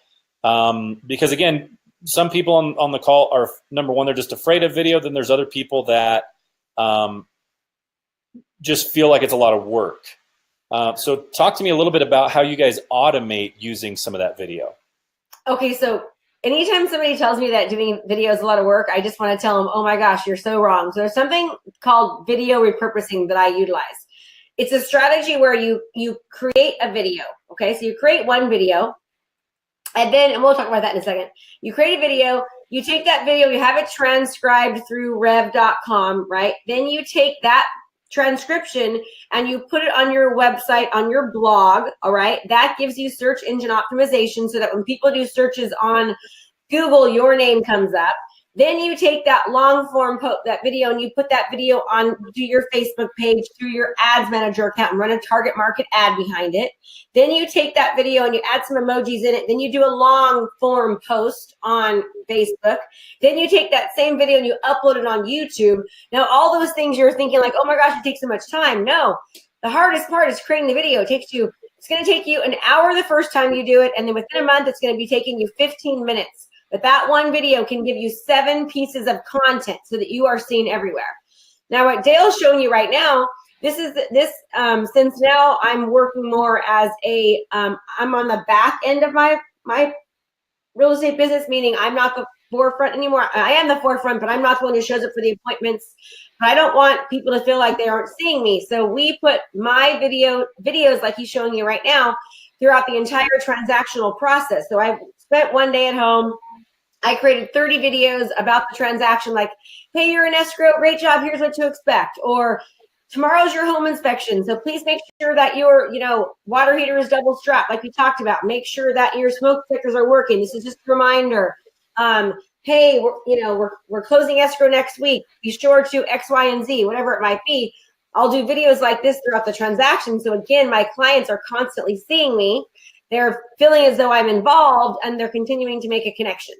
Speaker 1: because again, some people on the call are, number one, they're just afraid of video. Then there's other people that just feel like it's a lot of work. So talk to me a little bit about how you guys automate using some of that video.
Speaker 2: Okay, so anytime somebody tells me that doing video is a lot of work, I just want to tell them, oh my gosh, you're so wrong. So there's something called video repurposing that I utilize. It's a strategy where you create a video, okay? So you create one video, and we'll talk about that in a second. You create a video, you take that video, you have it transcribed through rev.com, right? Then you take that transcription and you put it on your website, on your blog, all right? That gives you search engine optimization so that when people do searches on Google, your name comes up. Then you take that long form that video and you put that video on to your Facebook page through your ads manager account and run a target market ad behind it. Then you take that video and you add some emojis in it. Then you do a long form post on Facebook. Then you take that same video and you upload it on YouTube. Now, all those things you're thinking like, oh my gosh, it takes so much time. No, the hardest part is creating the video. It's going to take you an hour the first time you do it. And then within a month, it's going to be taking you 15 minutes. But that one video can give you 7 pieces of content so that you are seen everywhere. Now, what Dale's showing you right now, since now I'm working more as I'm on the back end of my real estate business, meaning I'm not the forefront anymore. I am the forefront, but I'm not the one who shows up for the appointments. But I don't want people to feel like they aren't seeing me. So we put my videos like he's showing you right now throughout the entire transactional process. So I spent one day at home. I created 30 videos about the transaction, like, hey, you're in escrow, great job, here's what to expect. Or tomorrow's your home inspection, so please make sure that your water heater is double strapped, like we talked about. Make sure that your smoke detectors are working. This is just a reminder. Hey, we're closing escrow next week. Be sure to X, Y, and Z, whatever it might be. I'll do videos like this throughout the transaction. So again, my clients are constantly seeing me. They're feeling as though I'm involved, and they're continuing to make a connection.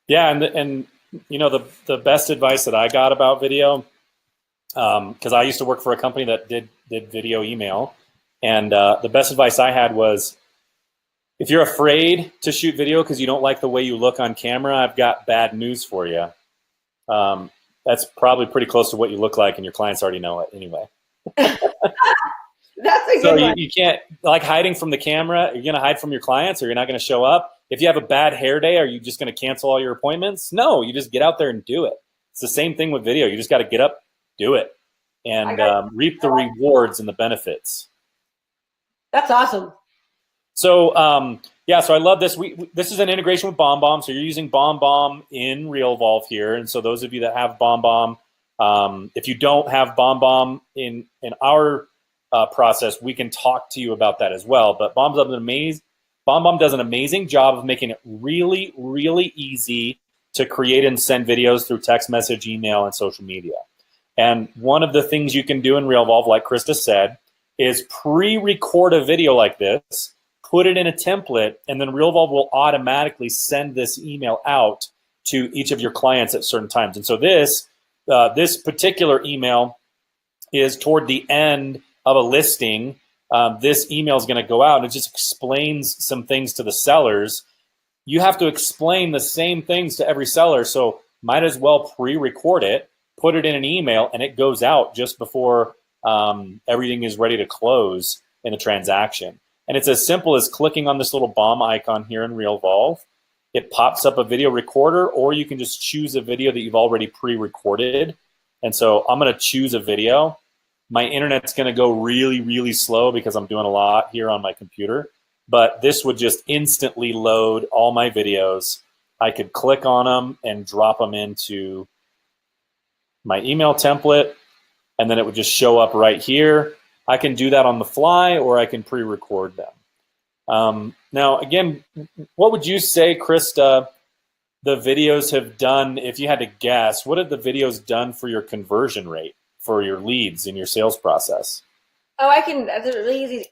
Speaker 1: Yeah, and the best advice that I got about video, because I used to work for a company that did video email, and the best advice I had was, if you're afraid to shoot video because you don't like the way you look on camera, I've got bad news for you. That's probably pretty close to what you look like, and your clients already know it anyway.
Speaker 2: That's a good one.
Speaker 1: You can't, like, hiding from the camera. You're going to hide from your clients, or you're not going to show up. If you have a bad hair day, are you just going to cancel all your appointments? No, you just get out there and do it. It's the same thing with video. You just got to get up, do it, and reap the rewards and the benefits.
Speaker 2: That's awesome.
Speaker 1: So, so I love this. This is an integration with BombBomb. So you're using BombBomb in Realvolve here. And so those of you that have BombBomb, if you don't have BombBomb in our process, we can talk to you about that as well. But BombBomb does an amazing job of making it really, really easy to create and send videos through text message, email, and social media. And one of the things you can do in Realvolve, like Krista said, is pre-record a video like this, put it in a template, and then Realvolve will automatically send this email out to each of your clients at certain times. And so this particular email is toward the end of a listing. This email is going to go out, and it just explains some things to the sellers. You have to explain the same things to every seller, so might as well pre-record it, put it in an email, and it goes out just before everything is ready to close in the transaction. And it's as simple as clicking on this little bomb icon here in Realvolve. It pops up a video recorder, or you can just choose a video that you've already pre-recorded. And so I'm going to choose a video. My internet's going to go really, really slow because I'm doing a lot here on my computer. But this would just instantly load all my videos. I could click on them and drop them into my email template, and then it would just show up right here. I can do that on the fly, or I can pre-record them. Now, again, what would you say, Krista, the videos have done, if you had to guess, what have the videos done for your conversion rate, for your leads in your sales process?
Speaker 2: Oh, that's a really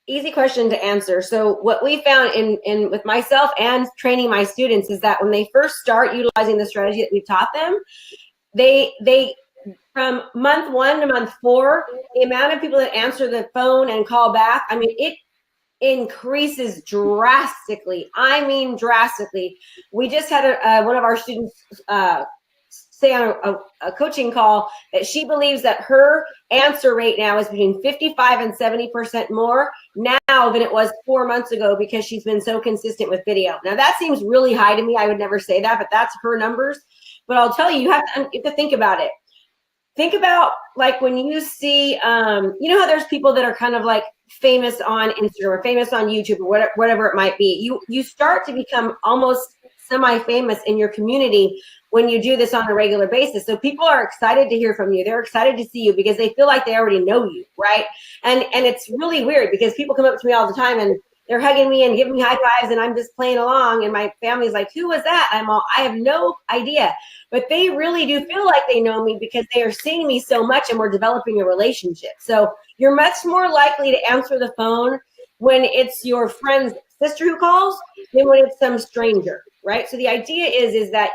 Speaker 2: easy question to answer. So what we found in with myself and training my students is that when they first start utilizing the strategy that we taught them, they from month 1 to month 4, the amount of people that answer the phone and call back, I mean, it increases drastically. I mean, drastically. We just had one of our students say on a coaching call that she believes that her answer rate now is between 55 and 70% more now than it was 4 months ago, because she's been so consistent with video. Now, that seems really high to me. I would never say that, but that's her numbers. But I'll tell you, you have to think about it. Think about, like, when you see, how there's people that are kind of like famous on Instagram or famous on YouTube or whatever it might be. You start to become almost semi-famous in your community when you do this on a regular basis. So people are excited to hear from you. They're excited to see you because they feel like they already know you, right? And it's really weird because people come up to me all the time and they're hugging me and giving me high fives, and I'm just playing along, and my family's like, who was that? I have no idea. But they really do feel like they know me because they are seeing me so much and we're developing a relationship. So you're much more likely to answer the phone when it's your friend's sister who calls than when it's some stranger, right? So the idea is that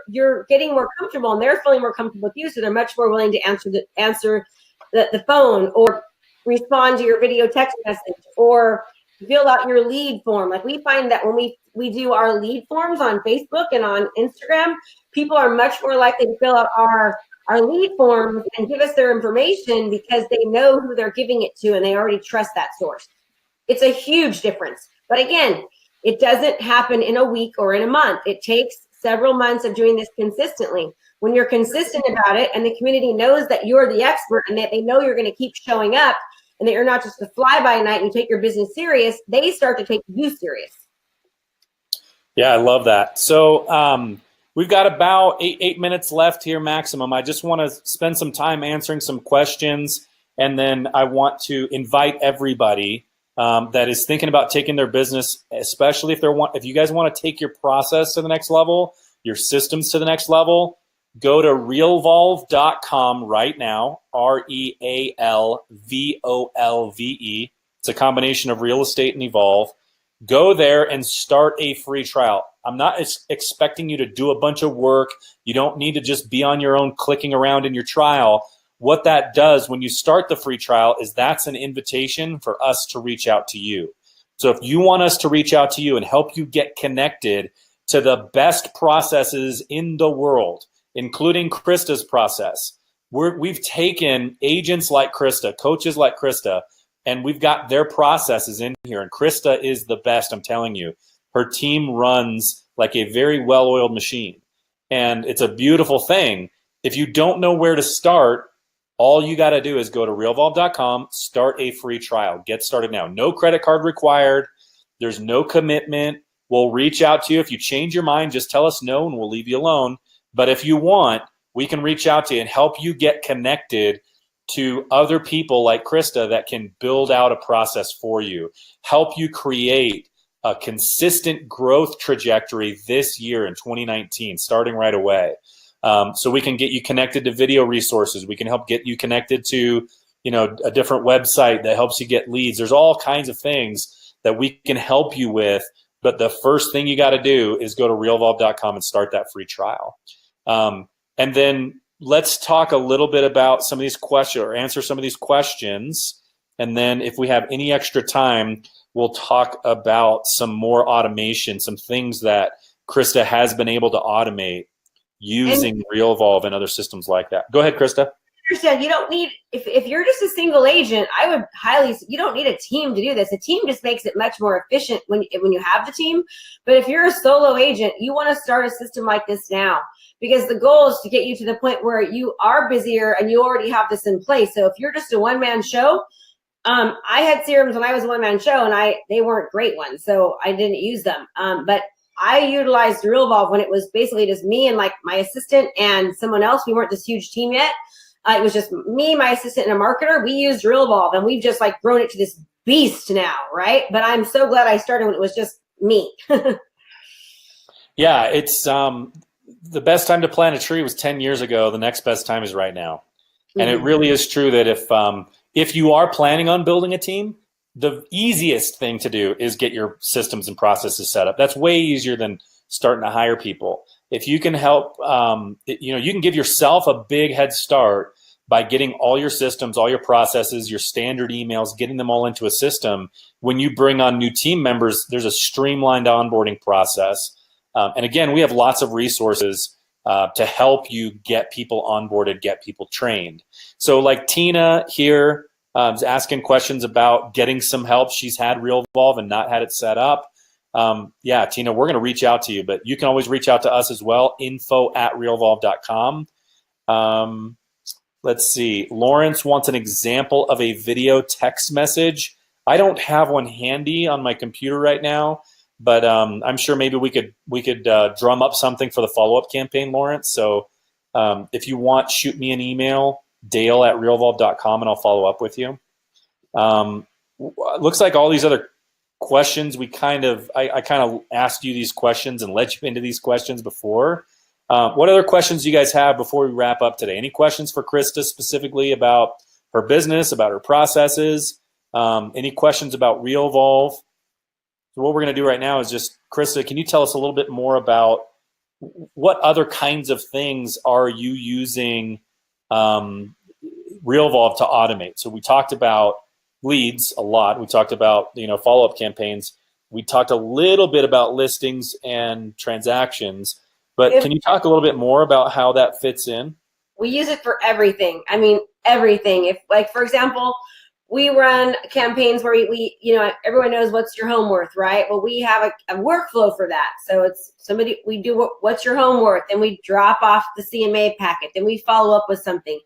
Speaker 2: you're getting more comfortable and they're feeling more comfortable with you, so they're much more willing to answer the phone or respond to your video text message or fill out your lead form. Like we find that when we do our lead forms on Facebook and on Instagram, people are much more likely to fill out our lead forms and give us their information because they know who they're giving it to and they already trust that source. It's a huge difference. But again, it doesn't happen in a week or in a month. It takes several months of doing this consistently. When you're consistent about it and the community knows that you're the expert and that they know you're going to keep showing up and that you're not just a fly-by-night and you take your business serious, they start to take you serious.
Speaker 1: Yeah, I love that. So we've got about eight minutes left here maximum. I just want to spend some time answering some questions, and then I want to invite everybody that is thinking about taking their business, especially if you guys want to take your process to the next level, your systems to the next level, go to realvolve.com right now, REALVOLVE. It's a combination of real estate and evolve. Go there and start a free trial. I'm not expecting you to do a bunch of work. You don't need to just be on your own clicking around in your trial. What that does when you start the free trial is that's an invitation for us to reach out to you. So if you want us to reach out to you and help you get connected to the best processes in the world, including Krista's process, we've taken agents like Krista, coaches like Krista, and we've got their processes in here. And Krista is the best, I'm telling you. Her team runs like a very well-oiled machine. And it's a beautiful thing. If you don't know where to start, all you got to do is go to realvolve.com, start a free trial. Get started now. No credit card required. There's no commitment. We'll reach out to you. If you change your mind, just tell us no and we'll leave you alone. But if you want, we can reach out to you and help you get connected to other people like Krista that can build out a process for you, help you create a consistent growth trajectory this year in 2019, starting right away. So we can get you connected to video resources. We can help get you connected to, a different website that helps you get leads. There's all kinds of things that we can help you with. But the first thing you got to do is go to realvolve.com and start that free trial. And then let's talk a little bit about some of these questions or answer some of these questions. And then if we have any extra time, we'll talk about some more automation, some things that Krista has been able to automate using Realvolve and other systems like that. Go ahead, Krista.
Speaker 2: Understand, you don't need, if you're just a single agent, I would you don't need a team to do this. A team just makes it much more efficient when you have the team. But if you're a solo agent, you want to start a system like this now, because the goal is to get you to the point where you are busier and you already have this in place. So if you're just a one-man show, I had CRMs when I was a one-man show and they weren't great ones, so I didn't use them. But I utilized Realvolve when it was basically just me and like my assistant and someone else. We weren't this huge team yet. It was just me, my assistant, and a marketer. We used Realvolve, and we've just like grown it to this beast now, right? But I'm so glad I started when it was just me.
Speaker 1: Yeah, it's the best time to plant a tree was 10 years ago. The next best time is right now. Mm-hmm. And it really is true that if you are planning on building a team, the easiest thing to do is get your systems and processes set up. That's way easier than starting to hire people. If you can help, you can give yourself a big head start by getting all your systems, all your processes, your standard emails, getting them all into a system. When you bring on new team members, there's a streamlined onboarding process. And again, we have lots of resources to help you get people onboarded, get people trained. So like Tina here is asking questions about getting some help. She's had Realvolve and not had it set up. Yeah, Tina, we're going to reach out to you, but you can always reach out to us as well, info@realvolve.com. Let's see. Lawrence wants an example of a video text message. I don't have one handy on my computer right now, but I'm sure maybe we could drum up something for the follow-up campaign, Lawrence. So if you want, shoot me an email, dale@realvolve.com, and I'll follow up with you. Looks like all these other questions I kind of asked you these questions and led you into these questions before. What other questions do you guys have before we wrap up today? Any questions for Krista specifically about her business, about her processes? Any questions about Realvolve? So what we're going to do right now is just, Krista, can you tell us a little bit more about what other kinds of things are you using Realvolve to automate? So we talked about leads a lot. We talked about, follow-up campaigns. We talked a little bit about listings and transactions, but can you talk a little bit more about how that fits in?
Speaker 2: We use it for everything. I mean, everything. If, like, for example, we run campaigns where we everyone knows what's your home worth, right? Well, we have a workflow for that. So it's we do what's your home worth, and we drop off the CMA packet, then we follow up with something.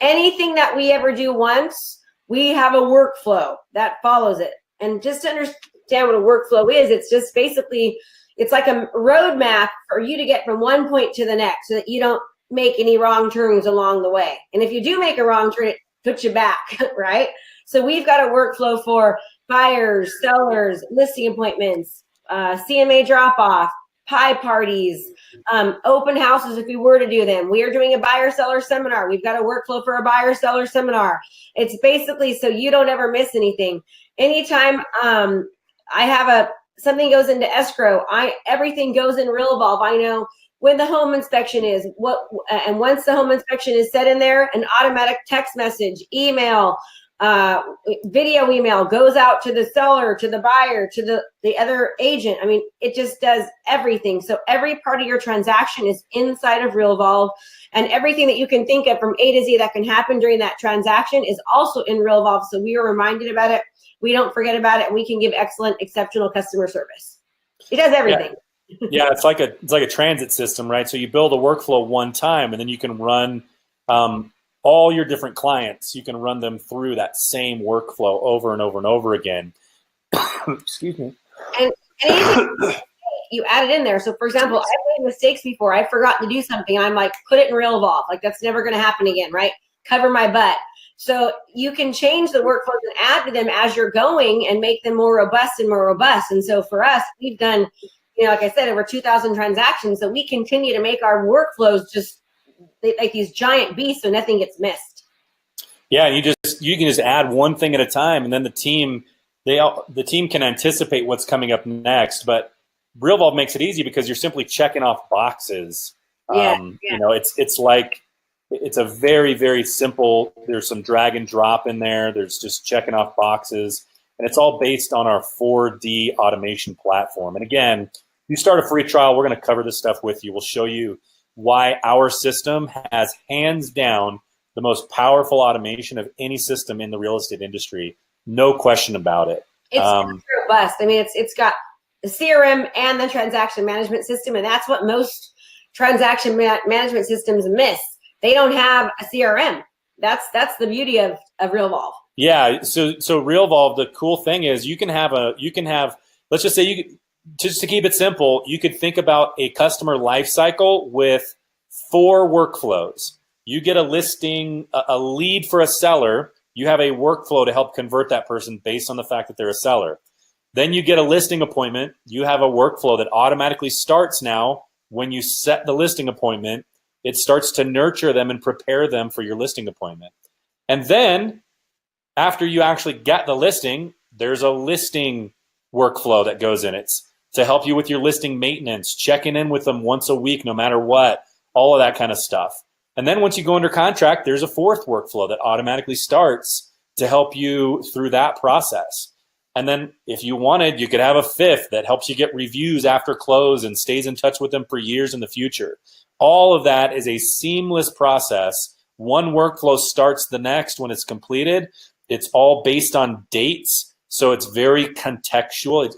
Speaker 2: Anything that we ever do once, we have a workflow that follows it. And just to understand what a workflow is, it's just basically, it's like a roadmap for you to get from one point to the next so that you don't make any wrong turns along the way. And if you do make a wrong turn, it puts you back, right? So we've got a workflow for buyers, sellers, listing appointments, CMA drop-off, pie parties, open houses if we were to do them. We are doing a buyer-seller seminar. We've got a workflow for a buyer-seller seminar. It's basically so you don't ever miss anything. Anytime I have something goes into escrow, everything goes in Realvolve. I know when the home inspection is, and once the home inspection is set in there, an automatic text message, email, video email goes out to the seller, to the buyer, to the other agent. I mean, it just does everything. So every part of your transaction is inside of Realvolve, and everything that you can think of from A to Z that can happen during that transaction is also in Realvolve. So we are reminded about it. We don't forget about it, and we can give excellent, exceptional customer service. It does everything.
Speaker 1: Yeah, it's like a transit system, right? So you build a workflow one time, and then you can run all your different clients. You can run them through that same workflow over and over and over again. Excuse me.
Speaker 2: And you add it in there. So, for example, I've made mistakes before. I forgot to do something. I'm like, put it in Realvolve. Like, that's never going to happen again, right? Cover my butt. So you can change the workflows and add to them as you're going and make them more robust and more robust. And so for us, we've done, like I said, over 2,000 transactions. So we continue to make our workflows just like these giant beasts so nothing gets missed.
Speaker 1: Yeah, and you can just add one thing at a time, and then the team can anticipate what's coming up next. But Realvolve makes it easy because you're simply checking off boxes. It's a very, very simple. There's some drag and drop in there. There's just checking off boxes, and it's all based on our 4D automation platform. And again, you start a free trial. We're going to cover this stuff with you. We'll show you why our system has hands down the most powerful automation of any system in the real estate industry. No question about it.
Speaker 2: It's robust. I mean, it's got the CRM and the transaction management system, and that's what most transaction management systems miss. They don't have a CRM. That's the beauty of Realvolve. Yeah.
Speaker 1: So Realvolve, the cool thing is you can have let's just say just to keep it simple, you could think about a customer life cycle with 4 workflows. You get a listing, a lead for a seller. You have a workflow to help convert that person based on the fact that they're a seller. Then you get a listing appointment. You have a workflow that automatically starts now when you set the listing appointment. It starts to nurture them and prepare them for your listing appointment. And then after you actually get the listing, there's a listing workflow that goes in. It's to help you with your listing maintenance, checking in with them once a week, no matter what, all of that kind of stuff. And then once you go under contract, there's a 4th workflow that automatically starts to help you through that process. And then if you wanted, you could have a 5th that helps you get reviews after close and stays in touch with them for years in the future. All of that is a seamless process. One workflow starts the next when it's completed. It's all based on dates, so it's very contextual.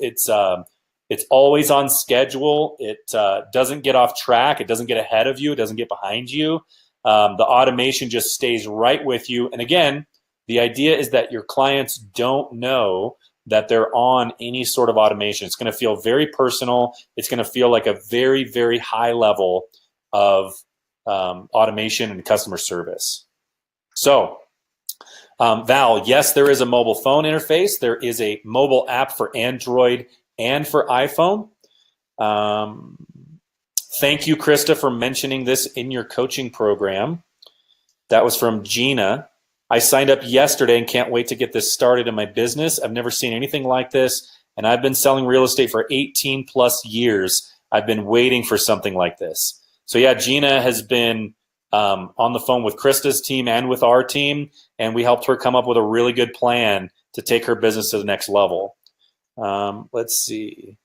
Speaker 1: It's always on schedule. It doesn't get off track. It doesn't get ahead of you. It doesn't get behind you. The automation just stays right with you. And again, the idea is that your clients don't know that they're on any sort of automation. It's going to feel very personal. It's going to feel like a very, very high level of automation and customer service. So, Val, yes, there is a mobile phone interface. There is a mobile app for Android and for iPhone. Thank you, Krista, for mentioning this in your coaching program. That was from Gina. I signed up yesterday and can't wait to get this started in my business. I've never seen anything like this, and I've been selling real estate for 18 plus years. I've been waiting for something like this. So yeah, Gina has been on the phone with Krista's team and with our team, and we helped her come up with a really good plan to take her business to the next level. Let's see.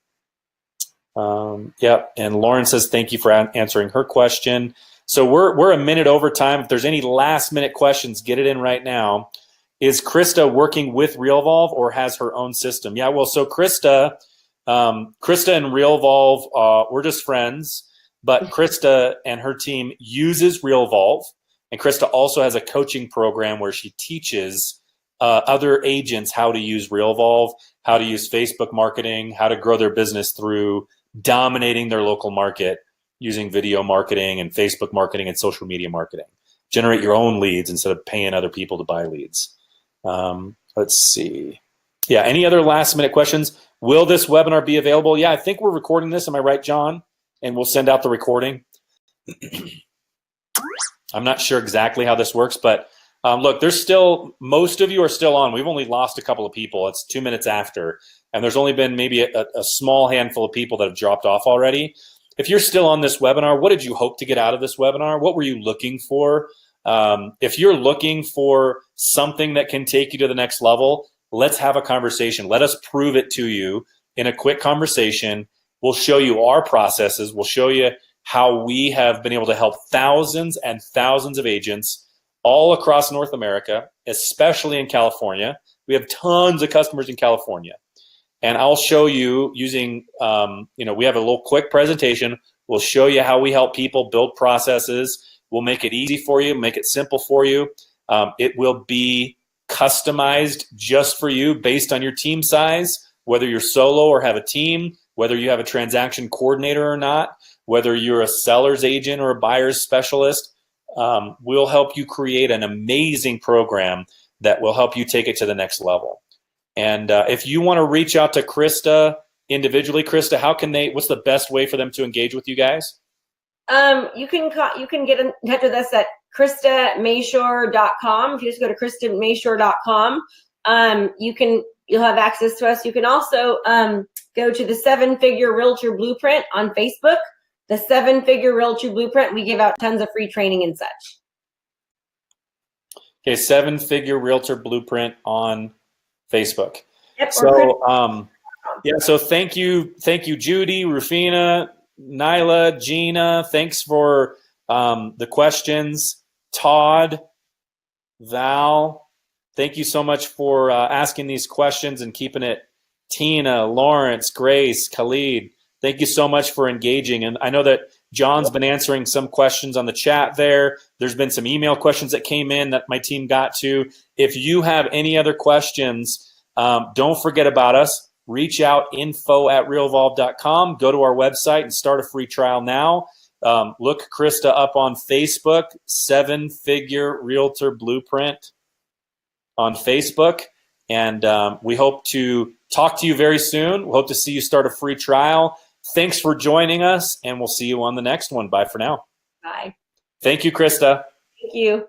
Speaker 1: Yep. And Lauren says, thank you for answering her question. So we're a minute over time. If there's any last minute questions, get it in right now. Is Krista working with Realvolve or has her own system? Yeah, well, so Krista and Realvolve, we're just friends, but Krista and her team uses Realvolve, and Krista also has a coaching program where she teaches other agents how to use Realvolve, how to use Facebook marketing, how to grow their business through dominating their local market using video marketing and Facebook marketing and social media marketing. Generate your own leads instead of paying other people to buy leads. Let's see. Yeah, any other last minute questions? Will this webinar be available? Yeah, I think we're recording this. Am I right, John? And we'll send out the recording. I'm not sure exactly how this works, but look, there's still, most of you are still on. We've only lost a couple of people. It's 2 minutes after, and there's only been maybe a small handful of people that have dropped off already. If you're still on this webinar, what did you hope to get out of this webinar? What were you looking for? If you're looking for something that can take you to the next level, let's have a conversation. Let us prove it to you in a quick conversation. We'll show you our processes. We'll show you how we have been able to help thousands and thousands of agents all across North America, especially in California. We have tons of customers in California. And I'll show you using, we have a little quick presentation. We'll show you how we help people build processes. We'll make it easy for you, make it simple for you. It will be customized just for you based on your team size, whether you're solo or have a team, whether you have a transaction coordinator or not, whether you're a seller's agent or a buyer's specialist. We'll help you create an amazing program that will help you take it to the next level. And if you want to reach out to Krista individually, Krista, what's the best way for them to engage with you guys?
Speaker 2: You can get in touch with us at KristaMashore.com. If you just go to KristaMashore.com, you'll have access to us. You can also go to the 7-Figure Realtor Blueprint on Facebook. The 7-Figure Realtor Blueprint. We give out tons of free training and such.
Speaker 1: Okay, 7-Figure Realtor Blueprint on Facebook.
Speaker 2: Yep.
Speaker 1: So thank you, Judy, Rufina, Nyla, Gina. Thanks for the questions. Todd, Val, thank you so much for asking these questions and keeping it. Tina, Lawrence, Grace, Khalid, thank you so much for engaging. And I know that John's been answering some questions on the chat there. There's been some email questions that came in that my team got to. If you have any other questions, don't forget about us. Reach out, info@realvolve.com. Go to our website and start a free trial now. Look Krista up on Facebook, 7-Figure Realtor Blueprint on Facebook. And we hope to talk to you very soon. We hope to see you start a free trial. Thanks for joining us, and we'll see you on the next one. Bye for now.
Speaker 2: Bye.
Speaker 1: Thank you, Krista.
Speaker 2: Thank you.